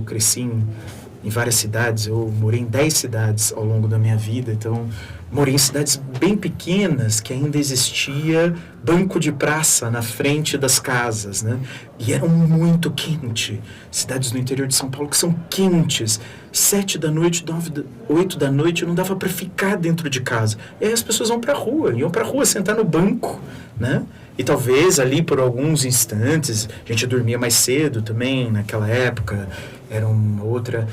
cresci em várias cidades, eu morei em 10 cidades ao longo da minha vida, então morei em cidades bem pequenas que ainda existia banco de praça na frente das casas, né? E eram muito quentes. Cidades no interior de São Paulo que são quentes. 7 da noite, 8 da noite, não dava para ficar dentro de casa. E aí as pessoas iam para a rua sentar no banco, né? E talvez ali por alguns instantes, a gente dormia mais cedo também naquela época, era uma outra...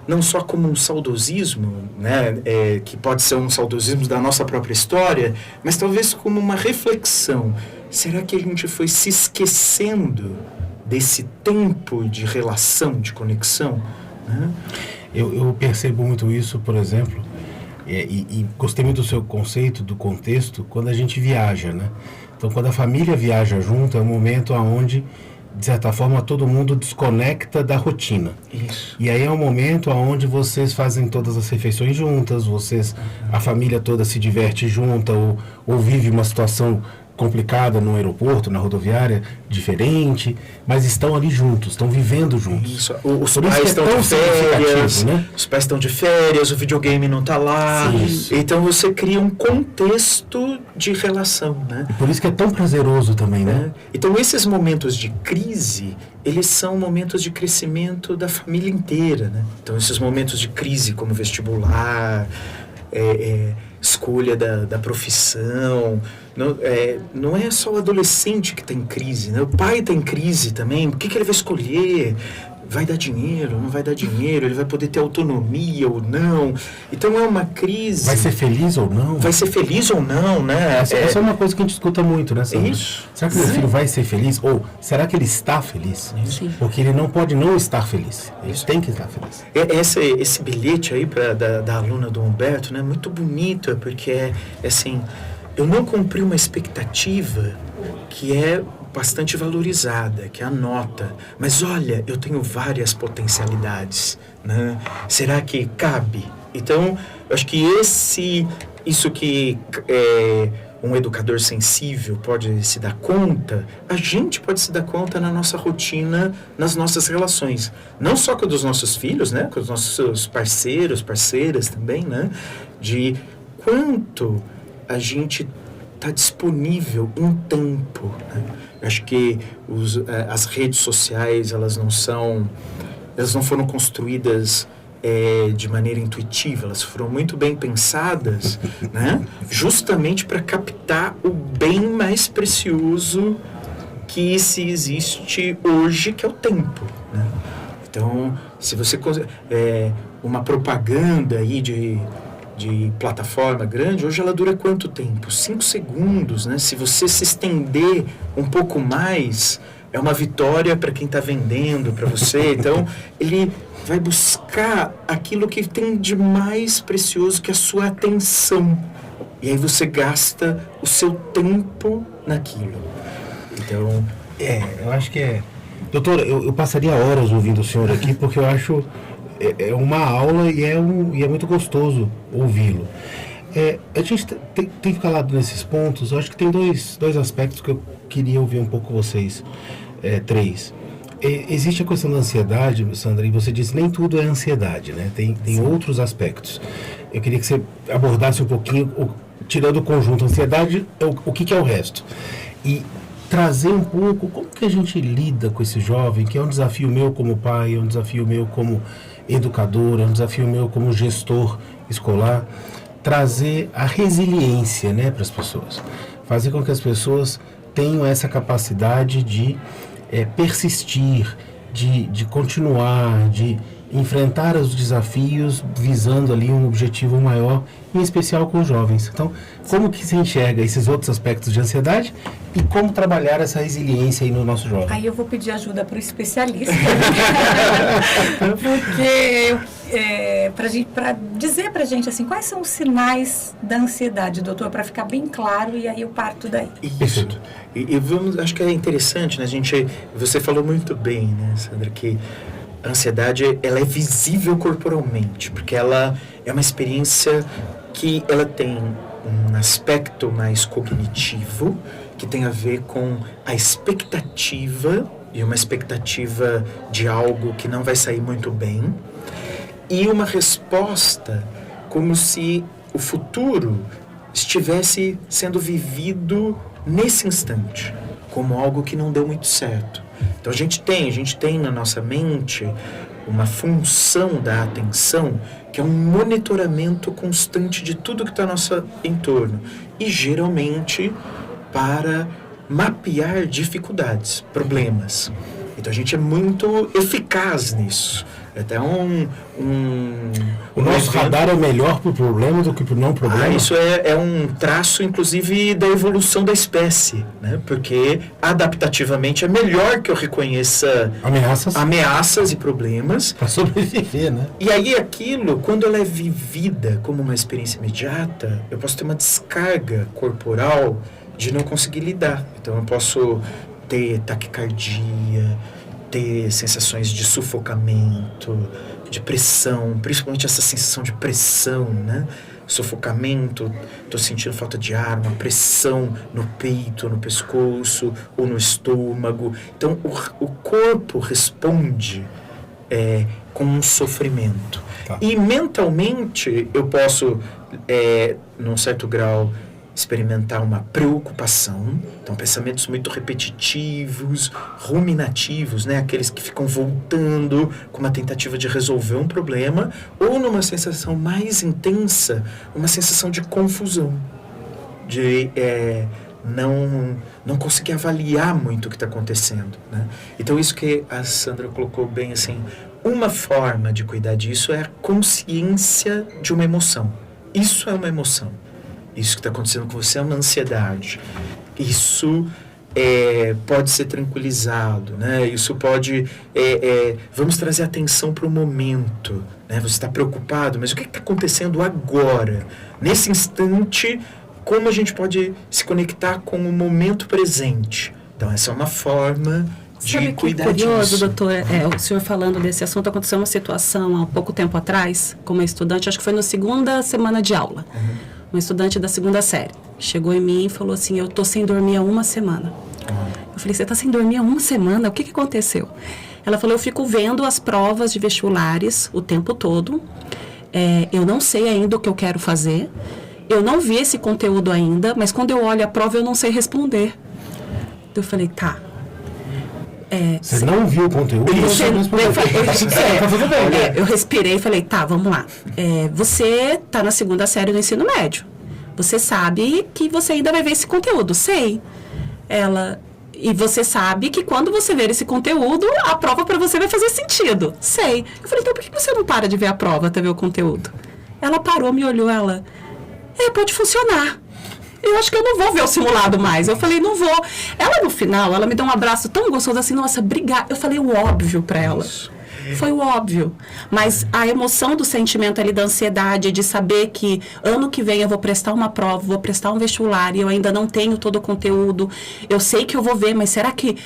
não só como um saudosismo, né, que pode ser um saudosismo da nossa própria história, mas talvez como uma reflexão. Será que a gente foi se esquecendo desse tempo de relação, de conexão? Né?
Eu percebo muito isso, por exemplo, e gostei muito do seu conceito, do contexto, quando a gente viaja, né? Então, quando a família viaja junto, é um momento onde, de certa forma, todo mundo desconecta da rotina.
Isso.
E aí é um momento onde vocês fazem todas as refeições juntas, a família toda se diverte junta, ou vive uma situação complicada no aeroporto, na rodoviária, diferente, mas estão ali juntos, estão vivendo juntos.
Isso. Os pais estão de férias, né? Os pais estão de férias, o videogame não está lá.
Isso.
Então você cria um contexto de relação, né?
E por isso que é tão prazeroso também, né?
Então esses momentos de crise, eles são momentos de crescimento da família inteira, né? Então esses momentos de crise como vestibular, escolha da profissão, não é só o adolescente que está em crise, né? O pai está em crise também. O que ele vai escolher? Vai dar dinheiro? Não vai dar dinheiro? Ele vai poder ter autonomia ou não? Então é uma crise.
Vai ser feliz ou não?
Vai ser feliz ou não, né?
Essa é uma coisa que a gente escuta muito, né, Sandra?
Isso.
Será que meu filho vai ser feliz? Ou será que ele está feliz?
Sim.
Porque ele não pode não estar feliz. Ele tem que estar feliz.
Esse bilhete aí da aluna do Humberto, né, muito bonito, porque é assim, eu não cumpri uma expectativa que é bastante valorizada, que é a nota. Mas olha, eu tenho várias potencialidades, né? Será que cabe? Então, eu acho que isso que um educador sensível pode se dar conta, a gente pode se dar conta na nossa rotina, nas nossas relações. Não só com os nossos filhos, né? Com os nossos parceiros, parceiras também, né? De quanto a gente está disponível em tempo, né? Eu acho que as redes sociais, elas não foram construídas de maneira intuitiva, elas foram muito bem pensadas, né? Justamente para captar o bem mais precioso que se existe hoje, que é o tempo, né? Então, se você uma propaganda aí de plataforma grande, hoje ela dura quanto tempo? 5 segundos, né? Se você se estender um pouco mais, é uma vitória para quem está vendendo para você. Então, ele vai buscar aquilo que tem de mais precioso, que é a sua atenção. E aí você gasta o seu tempo naquilo. Então...
eu acho que Doutor, eu passaria horas ouvindo o senhor aqui, porque eu acho... É uma aula e é muito gostoso ouvi-lo. A gente tem falado nesses pontos, eu acho que tem dois aspectos que eu queria ouvir um pouco vocês, 3. Existe a questão da ansiedade, Sandra, e você disse nem tudo é ansiedade, né? Tem outros aspectos. Eu queria que você abordasse um pouquinho, tirando o conjunto ansiedade, o que é o resto. E trazer um pouco como que a gente lida com esse jovem, que é um desafio meu como pai, é um desafio meu como educador, é um desafio meu como gestor escolar, trazer a resiliência, né, para as pessoas, fazer com que as pessoas tenham essa capacidade de persistir, de continuar, de enfrentar os desafios visando ali um objetivo maior, em especial com os jovens. Então, como que se enxerga esses outros aspectos de ansiedade e como trabalhar essa resiliência aí no nosso jovem?
Aí eu vou pedir ajuda para o especialista, porque para dizer para a gente assim, quais são os sinais da ansiedade, doutor, para ficar bem claro, e aí eu parto daí.
Isso. E acho que é interessante, né, você falou muito bem, né, Sandra, que a ansiedade, ela é visível corporalmente, porque ela é uma experiência que ela tem um aspecto mais cognitivo, que tem a ver com a expectativa, e uma expectativa de algo que não vai sair muito bem, e uma resposta como se o futuro estivesse sendo vivido nesse instante, como algo que não deu muito certo. Então a gente tem na nossa mente uma função da atenção que é um monitoramento constante de tudo que está ao nosso entorno, e geralmente para mapear dificuldades, problemas. Então a gente é muito eficaz nisso. Até
o nosso radar é melhor para o problema do que para o não problema?
Isso é um traço, inclusive, da evolução da espécie, né? Porque adaptativamente é melhor que eu reconheça ameaças e problemas.
Para sobreviver, né?
E aí aquilo, quando ela é vivida como uma experiência imediata, eu posso ter uma descarga corporal de não conseguir lidar. Então eu posso ter taquicardia, ter sensações de sufocamento, de pressão, principalmente essa sensação de pressão, né? Sufocamento, estou sentindo falta de ar, uma pressão no peito, no pescoço ou no estômago. Então o corpo responde com um sofrimento. Tá. E mentalmente eu posso, num certo grau, experimentar uma preocupação, então pensamentos muito repetitivos, ruminativos, né? Aqueles que ficam voltando com uma tentativa de resolver um problema, ou numa sensação mais intensa, uma sensação de confusão, de não conseguir avaliar muito o que está acontecendo, né? Então isso que a Sandra colocou bem assim, uma forma de cuidar disso é a consciência de uma emoção. Isso é uma emoção. Isso que está acontecendo com você é uma ansiedade. Isso pode ser tranquilizado, né? Isso pode... vamos trazer atenção para o momento, né? Você está preocupado, mas o que está acontecendo agora? Nesse instante, como a gente pode se conectar com o momento presente? Então, essa é uma forma de cuidar disso.
Curioso, doutor, o senhor falando desse assunto, aconteceu uma situação há pouco tempo atrás, com uma estudante, acho que foi na segunda semana de aula. Uhum. Uma estudante da segunda série chegou em mim e falou assim, eu tô sem dormir há uma semana. Eu falei, você tá sem dormir há uma semana? O que aconteceu? Ela falou, eu fico vendo as provas de vestibulares o tempo todo, eu não sei ainda o que eu quero fazer, eu não vi esse conteúdo ainda, mas quando eu olho a prova eu não sei responder. Eu falei, tá.
Você não viu o conteúdo?
Eu respirei e falei, tá, vamos lá. Você tá na segunda série do ensino médio. Você sabe que você ainda vai ver esse conteúdo. Sei. E você sabe que quando você ver esse conteúdo, a prova para você vai fazer sentido. Sei. Eu falei, então por que você não para de ver a prova até ver o conteúdo? Ela parou, me olhou, pode funcionar. Eu acho que eu não vou ver o simulado mais. Eu falei, não vou. Ela, no final, ela me deu um abraço tão gostoso assim, nossa, obrigada. Eu falei o óbvio para ela. Foi o óbvio. Mas a emoção do sentimento ali da ansiedade, de saber que ano que vem eu vou prestar uma prova, vou prestar um vestibular e eu ainda não tenho todo o conteúdo. Eu sei que eu vou ver, mas será que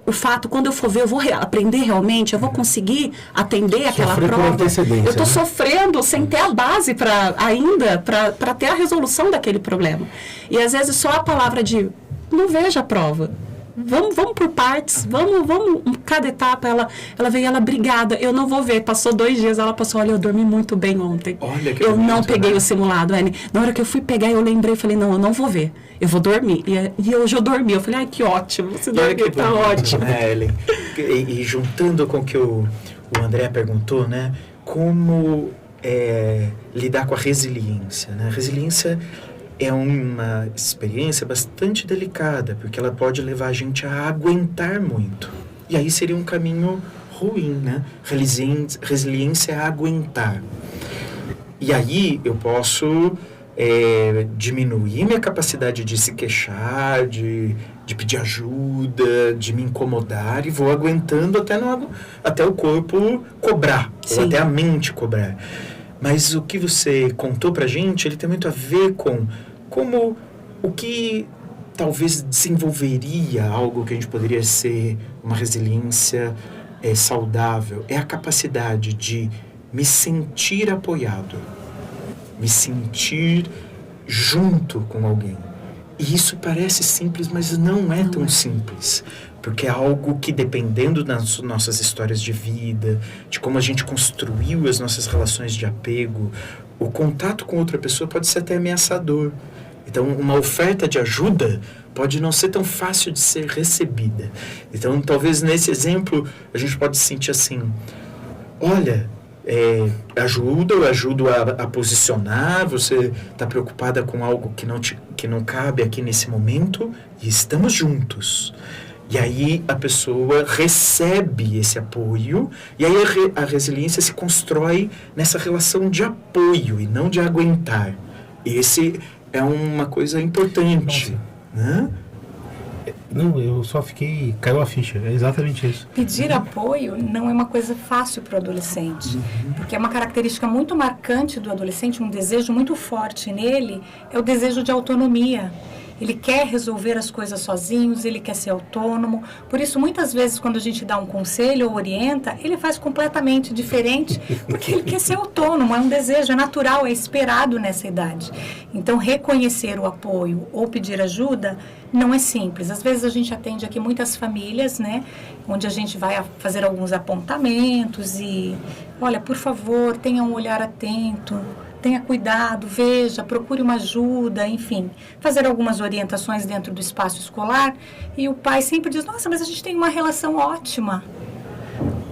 o fato, quando eu for ver, eu vou aprender realmente? Eu vou conseguir atender aquela prova? Eu estou sofrendo sem ter a base para ter a resolução daquele problema. E às vezes só a palavra de não veja a prova. Vamos por partes, vamos, cada etapa, ela veio, obrigada, eu não vou ver, passou 2 dias, ela passou, olha, eu dormi muito bem ontem, eu não peguei o simulado, na hora que eu fui pegar, eu lembrei, falei, não, eu não vou ver, eu vou dormir, e hoje eu dormi, eu falei, ai, que ótimo, você dormiu, tá ótimo.
Ellen, e juntando com o que o André perguntou, né, como lidar com a resiliência, né, a resiliência é uma experiência bastante delicada, porque ela pode levar a gente a aguentar muito. E aí seria um caminho ruim, né? Resiliência é aguentar. E aí eu posso diminuir minha capacidade de se queixar, de pedir ajuda, de me incomodar, e vou aguentando até o corpo cobrar, ou até a mente cobrar. Mas o que você contou pra gente, ele tem muito a ver com como o que talvez desenvolveria algo que a gente poderia ser uma resiliência saudável é a capacidade de me sentir apoiado, me sentir junto com alguém. E isso parece simples, mas não é tão simples. Porque é algo que, dependendo das nossas histórias de vida, de como a gente construiu as nossas relações de apego, o contato com outra pessoa pode ser até ameaçador. Então, uma oferta de ajuda pode não ser tão fácil de ser recebida. Então, talvez nesse exemplo, a gente pode se sentir assim, olha, eu ajudo a posicionar, você está preocupada com algo que não cabe aqui nesse momento, e estamos juntos. E aí a pessoa recebe esse apoio, e aí a resiliência se constrói nessa relação de apoio e não de aguentar. Esse é uma coisa importante. Né?
Não, eu só caiu a ficha, é exatamente isso.
Pedir apoio não é uma coisa fácil para o adolescente, porque é uma característica muito marcante do adolescente, um desejo muito forte nele, é o desejo de autonomia. Ele quer resolver as coisas sozinhos, ele quer ser autônomo. Por isso, muitas vezes, quando a gente dá um conselho ou orienta, ele faz completamente diferente, porque ele quer ser autônomo, é um desejo, é natural, é esperado nessa idade. Então, reconhecer o apoio ou pedir ajuda não é simples. Às vezes, a gente atende aqui muitas famílias, né, onde a gente vai fazer alguns apontamentos e, olha, por favor, tenha um olhar atento, tenha cuidado, veja, procure uma ajuda, enfim, fazer algumas orientações dentro do espaço escolar. E o pai sempre diz, nossa, mas a gente tem uma relação ótima.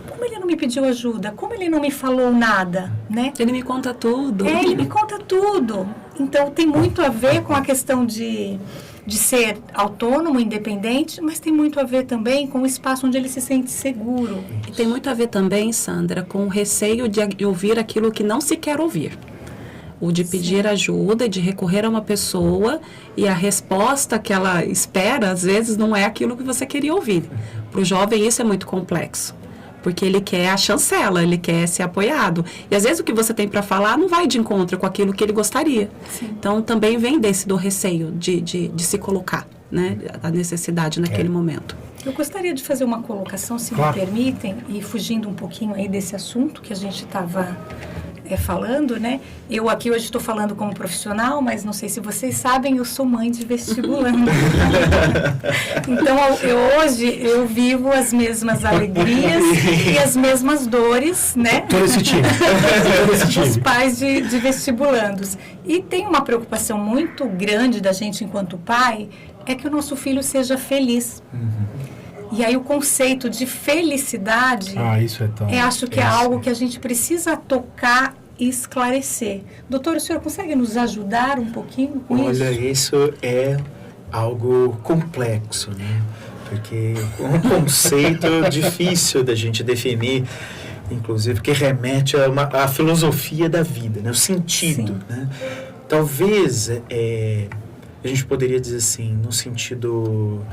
Como ele não me pediu ajuda? Como ele não me falou nada? Né?
Ele me conta tudo.
Ele me conta tudo. Então, tem muito a ver com a questão de ser autônomo, independente, mas tem muito a ver também com o espaço onde ele se sente seguro.
E tem muito a ver também, Sandra, com o receio de ouvir aquilo que não se quer ouvir. O de pedir ajuda, de recorrer a uma pessoa e a resposta que ela espera, às vezes, não é aquilo que você queria ouvir. Para o jovem isso é muito complexo, porque ele quer a chancela, ele quer ser apoiado. E às vezes o que você tem para falar não vai de encontro com aquilo que ele gostaria. Sim. Então também vem do receio de se colocar, né, a necessidade naquele momento.
Eu gostaria de fazer uma colocação, se me permitem, e fugindo um pouquinho aí desse assunto que a gente estava falando, né? Eu aqui hoje estou falando como profissional, mas não sei se vocês sabem, eu sou mãe de vestibulando. Então, hoje eu vivo as mesmas alegrias e as mesmas dores, né?
Todo esse time.
Dos pais de vestibulandos. E tem uma preocupação muito grande da gente enquanto pai, é que o nosso filho seja feliz. E aí o conceito de felicidade,
isso é tão...
acho que é algo que a gente precisa tocar e esclarecer. Doutor, o senhor consegue nos ajudar um pouquinho com isso?
Olha, isso é algo complexo, né? Porque é um conceito difícil da gente definir, inclusive, que remete à filosofia da vida, né? O sentido, né? Talvez a gente poderia dizer assim, no sentido...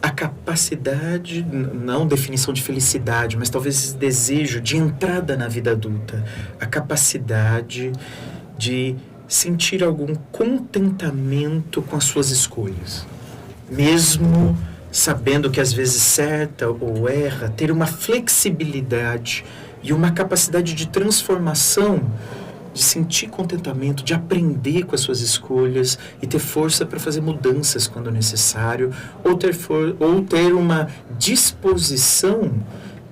a capacidade, não definição de felicidade, mas talvez esse desejo de entrada na vida adulta, a capacidade de sentir algum contentamento com as suas escolhas, mesmo sabendo que às vezes certa ou erra, ter uma flexibilidade e uma capacidade de transformação, de sentir contentamento, de aprender com as suas escolhas e ter força para fazer mudanças quando necessário, ou ter uma disposição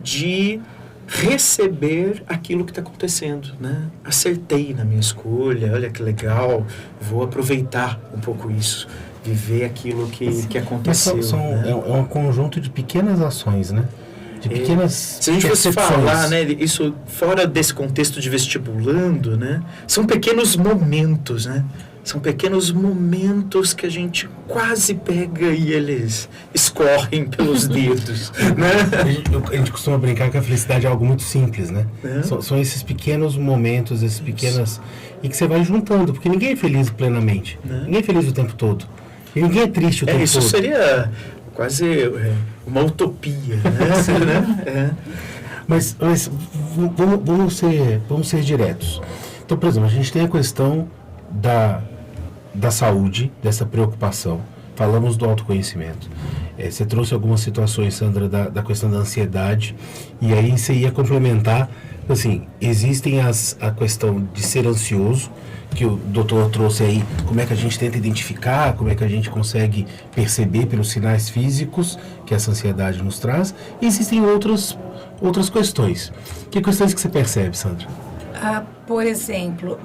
de receber aquilo que está acontecendo, né? Acertei na minha escolha, olha que legal, vou aproveitar um pouco isso, viver aquilo que aconteceu.
Mas
né?
é um conjunto de pequenas ações, né? De pequenas
se a gente fosse falar, né, isso fora desse contexto de vestibulando, né, são pequenos momentos, né? São pequenos momentos que a gente quase pega e eles escorrem pelos dedos, né?
A gente costuma brincar que a felicidade é algo muito simples, né? São esses pequenos momentos, esses pequenas... E que você vai juntando, porque ninguém é feliz plenamente. Ninguém é feliz o tempo todo. E ninguém é triste o tempo todo.
Isso seria quase uma utopia, né?
Mas vamos ser diretos. Então, por exemplo, a gente tem a questão da saúde, dessa preocupação. Falamos do autoconhecimento. Você trouxe algumas situações, Sandra, da questão da ansiedade, e aí você ia complementar, assim, existem a questão de ser ansioso, que o doutor trouxe aí, como é que a gente tenta identificar, como é que a gente consegue perceber pelos sinais físicos que essa ansiedade nos traz, e existem outras questões. Que questões que você percebe, Sandra?
Por exemplo,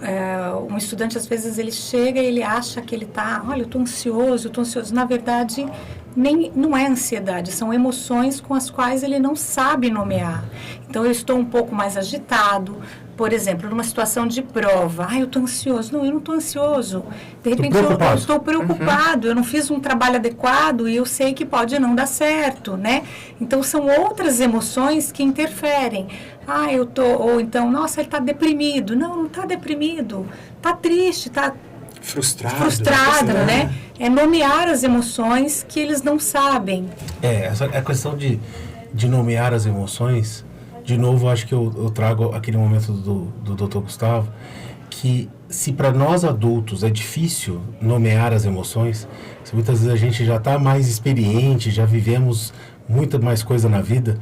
um estudante, às vezes, ele chega e ele acha que ele está, olha, eu estou ansioso. Na verdade, não é ansiedade, são emoções com as quais ele não sabe nomear. Então, eu estou um pouco mais agitado. Por exemplo, numa situação de prova, eu estou ansioso. Não, eu não estou ansioso. De repente, eu estou preocupado, eu não fiz um trabalho adequado e eu sei que pode não dar certo, né? Então, são outras emoções que interferem. Ou então, nossa, ele está deprimido. Não está deprimido. Está triste, está frustrado, né? É nomear as emoções que eles não sabem.
A questão de nomear as emoções, de novo, acho que eu trago aquele momento do Dr. Gustavo, que se para nós adultos é difícil nomear as emoções, se muitas vezes a gente já está mais experiente, já vivemos muita mais coisa na vida,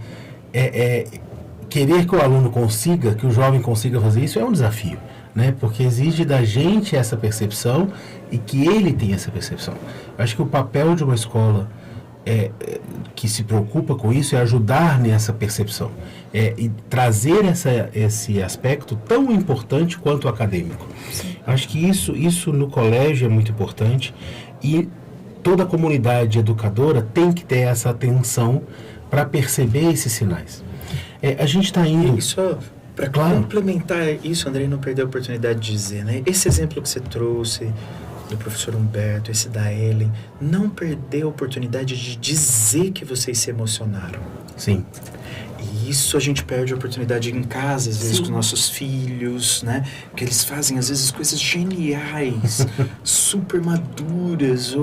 querer que o aluno consiga, que o jovem consiga fazer isso é um desafio, né? Porque exige da gente essa percepção e que ele tenha essa percepção. Eu acho que o papel de uma escola que se preocupa com isso é ajudar nessa percepção, e trazer esse aspecto tão importante quanto o acadêmico.
Sim.
Acho que isso no colégio é muito importante e toda a comunidade educadora tem que ter essa atenção para perceber esses sinais. A gente está indo...
Isso, para complementar isso, André, não perder a oportunidade de dizer, né? Esse exemplo que você trouxe do professor Humberto, esse da Ellen, não perder a oportunidade de dizer que vocês se emocionaram.
Sim.
E isso a gente perde a oportunidade em casa, às vezes, com nossos filhos, né? Porque eles fazem, às vezes, coisas geniais, super maduras,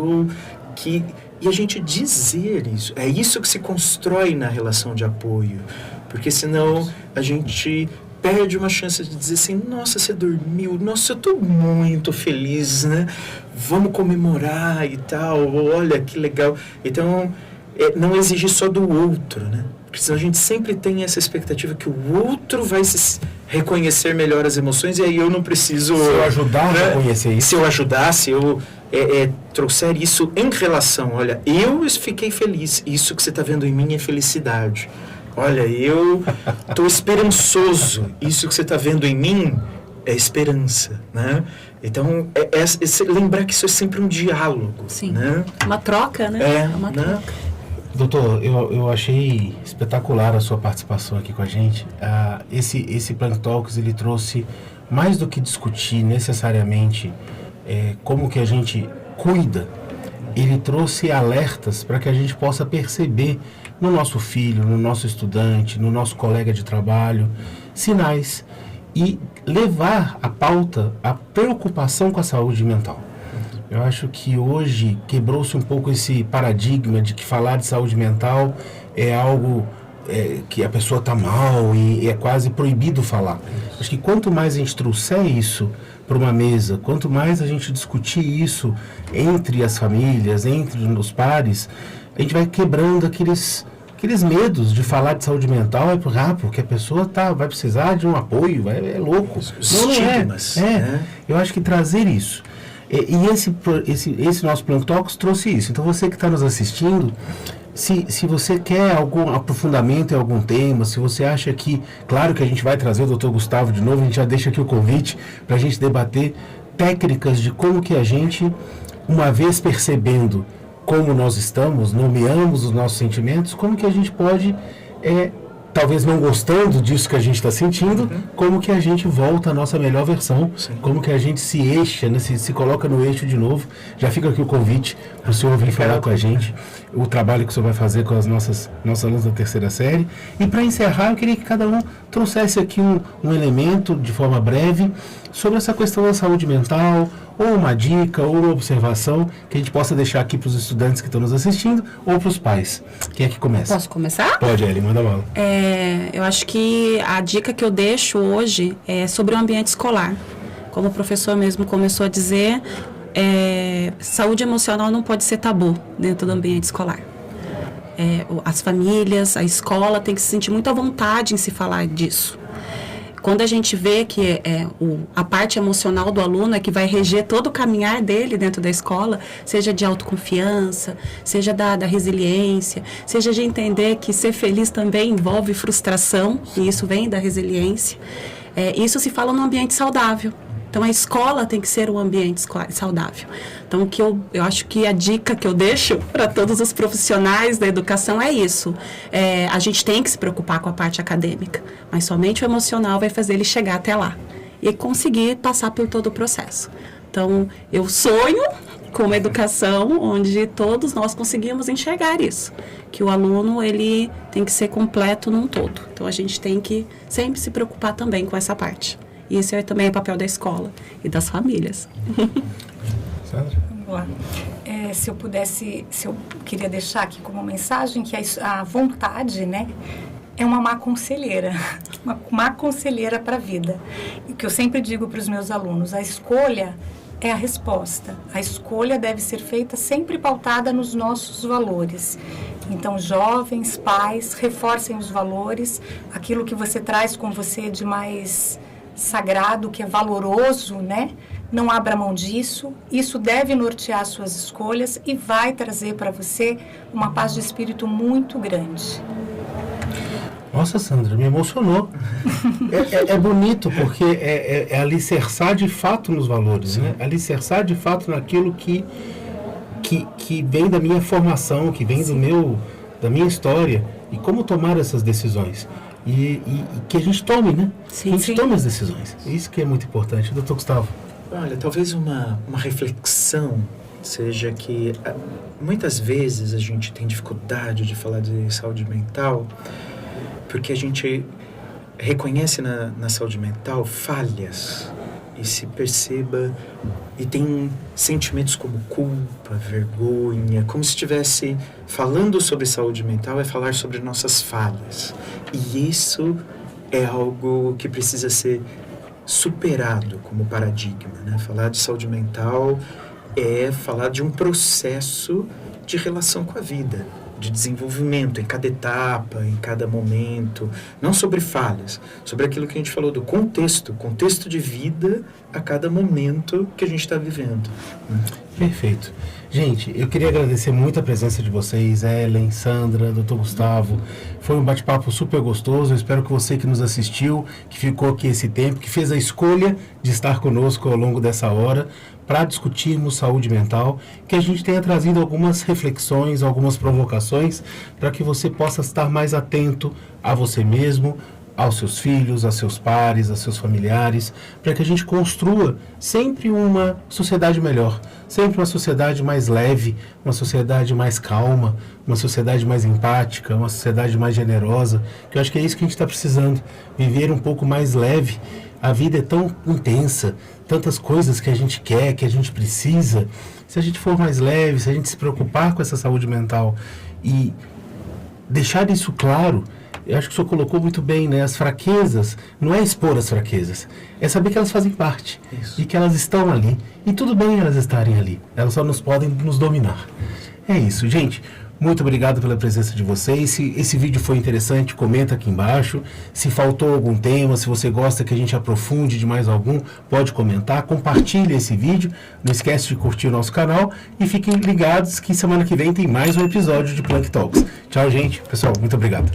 e a gente dizer isso. É isso que se constrói na relação de apoio. Porque senão a gente perde uma chance de dizer assim, nossa, você dormiu, nossa, eu estou muito feliz, né? Vamos comemorar e tal, olha que legal. Então, não exigir só do outro, né? Porque senão a gente sempre tem essa expectativa que o outro vai se reconhecer melhor as emoções e aí eu não preciso...
Se eu ajudar a reconhecer isso.
Se eu ajudar, se eu trouxer isso em relação, olha, eu fiquei feliz, isso que você está vendo em mim é felicidade. Olha, eu estou esperançoso. Isso que você está vendo em mim é esperança, né? Então, lembrar que isso é sempre um diálogo.
Sim.
Né?
Uma troca, né? Uma troca.
Doutor, eu achei espetacular a sua participação aqui com a gente. Esse Plank Talks, ele trouxe, mais do que discutir necessariamente como que a gente cuida, ele trouxe alertas para que a gente possa perceber no nosso filho, no nosso estudante, no nosso colega de trabalho, sinais e levar à pauta a preocupação com a saúde mental. Eu acho que hoje quebrou-se um pouco esse paradigma de que falar de saúde mental é algo que a pessoa está mal e é quase proibido falar. Acho que quanto mais a gente trouxer isso para uma mesa, quanto mais a gente discutir isso entre as famílias, entre os pares, a gente vai quebrando aqueles medos de falar de saúde mental, porque a pessoa vai precisar de um apoio, é louco.
Os estigmas. Né?
Eu acho que trazer isso. E esse nosso Plank Talks trouxe isso. Então você que está nos assistindo, se você quer algum aprofundamento em algum tema, se você acha que, claro que a gente vai trazer o Dr. Gustavo de novo, a gente já deixa aqui o convite para a gente debater técnicas de como que a gente, uma vez percebendo como nós estamos, nomeamos os nossos sentimentos, como que a gente pode, talvez não gostando disso que a gente está sentindo, como que a gente volta à nossa melhor versão, como que a gente se eixa, né, se coloca no eixo de novo. Já fica aqui o convite para o senhor vir falar com a gente, o trabalho que o senhor vai fazer com as nossos alunos da terceira série. E para encerrar, eu queria que cada um trouxesse aqui um elemento, de forma breve, sobre essa questão da saúde mental, ou uma dica, ou uma observação que a gente possa deixar aqui para os estudantes que estão nos assistindo, ou para os pais. Quem é que começa?
Posso começar?
Pode, Ellen, manda bala.
Eu acho que a dica que eu deixo hoje é sobre o ambiente escolar. Como o professor mesmo começou a dizer, saúde emocional não pode ser tabu dentro do ambiente escolar. as famílias, a escola tem que se sentir muito à vontade em se falar disso. Quando a gente vê que a parte emocional do aluno é que vai reger todo o caminhar dele dentro da escola, seja de autoconfiança, seja da resiliência, seja de entender que ser feliz também envolve frustração, e isso vem da resiliência. Isso se fala num ambiente saudável. Então, a escola tem que ser um ambiente saudável. Então, o que eu acho que a dica que eu deixo para todos os profissionais da educação é isso. A gente tem que se preocupar com a parte acadêmica, mas somente o emocional vai fazer ele chegar até lá e conseguir passar por todo o processo. Então, eu sonho com uma educação onde todos nós conseguimos enxergar isso, que o aluno ele tem que ser completo num todo. Então, a gente tem que sempre se preocupar também com essa parte. E esse também é o papel da escola e das famílias.
Sandra?
Vamos lá. Se eu queria deixar aqui como mensagem que a vontade, né, é uma má conselheira, uma má conselheira para a vida. E o que eu sempre digo para os meus alunos, a escolha é a resposta. A escolha deve ser feita sempre pautada nos nossos valores. Então, jovens, pais, reforcem os valores, aquilo que você traz com você de mais sagrado, que é valoroso, né? Não abra mão disso. Isso deve nortear suas escolhas e vai trazer para você uma paz de espírito muito grande.
Nossa, Sandra, me emocionou. É bonito porque é alicerçar de fato nos valores, né? Alicerçar de fato naquilo que vem da minha formação, que vem da minha história, e como tomar essas decisões. E que a gente tome, né?
Sim,
a gente tome as decisões. Isso que é muito importante. Doutor Gustavo.
Olha, talvez uma reflexão seja que muitas vezes a gente tem dificuldade de falar de saúde mental porque a gente reconhece na saúde mental falhas e se perceba e tem sentimentos como culpa, vergonha, como se estivesse falando sobre saúde mental é falar sobre nossas falhas. E isso é algo que precisa ser superado como paradigma, né? Falar de saúde mental é falar de um processo de relação com a vida, de desenvolvimento em cada etapa, em cada momento, não sobre falhas, sobre aquilo que a gente falou do contexto de vida a cada momento que a gente está vivendo.
Perfeito. Gente, eu queria agradecer muito a presença de vocês, Ellen, Sandra, Dr. Gustavo. Foi um bate-papo super gostoso. Eu espero que você que nos assistiu, que ficou aqui esse tempo, que fez a escolha de estar conosco ao longo dessa hora, para discutirmos saúde mental, que a gente tenha trazido algumas reflexões, algumas provocações, para que você possa estar mais atento a você mesmo, aos seus filhos, aos seus pares, aos seus familiares, para que a gente construa sempre uma sociedade melhor, sempre uma sociedade mais leve, uma sociedade mais calma, uma sociedade mais empática, uma sociedade mais generosa, que eu acho que é isso que a gente está precisando, viver um pouco mais leve. A vida é tão intensa, tantas coisas que a gente quer, que a gente precisa. Se a gente for mais leve, se a gente se preocupar com essa saúde mental e deixar isso claro, eu acho que o senhor colocou muito bem, né? As fraquezas, não é expor as fraquezas, é saber que elas fazem parte. Isso. E que elas estão ali. E tudo bem elas estarem ali, elas só podem nos dominar. É isso, gente. Muito obrigado pela presença de vocês. Se esse vídeo foi interessante, comenta aqui embaixo. Se faltou algum tema, se você gosta que a gente aprofunde de mais algum, pode comentar. Compartilhe esse vídeo. Não esquece de curtir o nosso canal. E fiquem ligados que semana que vem tem mais um episódio de Plank Talks. Tchau, gente. Pessoal, muito obrigado.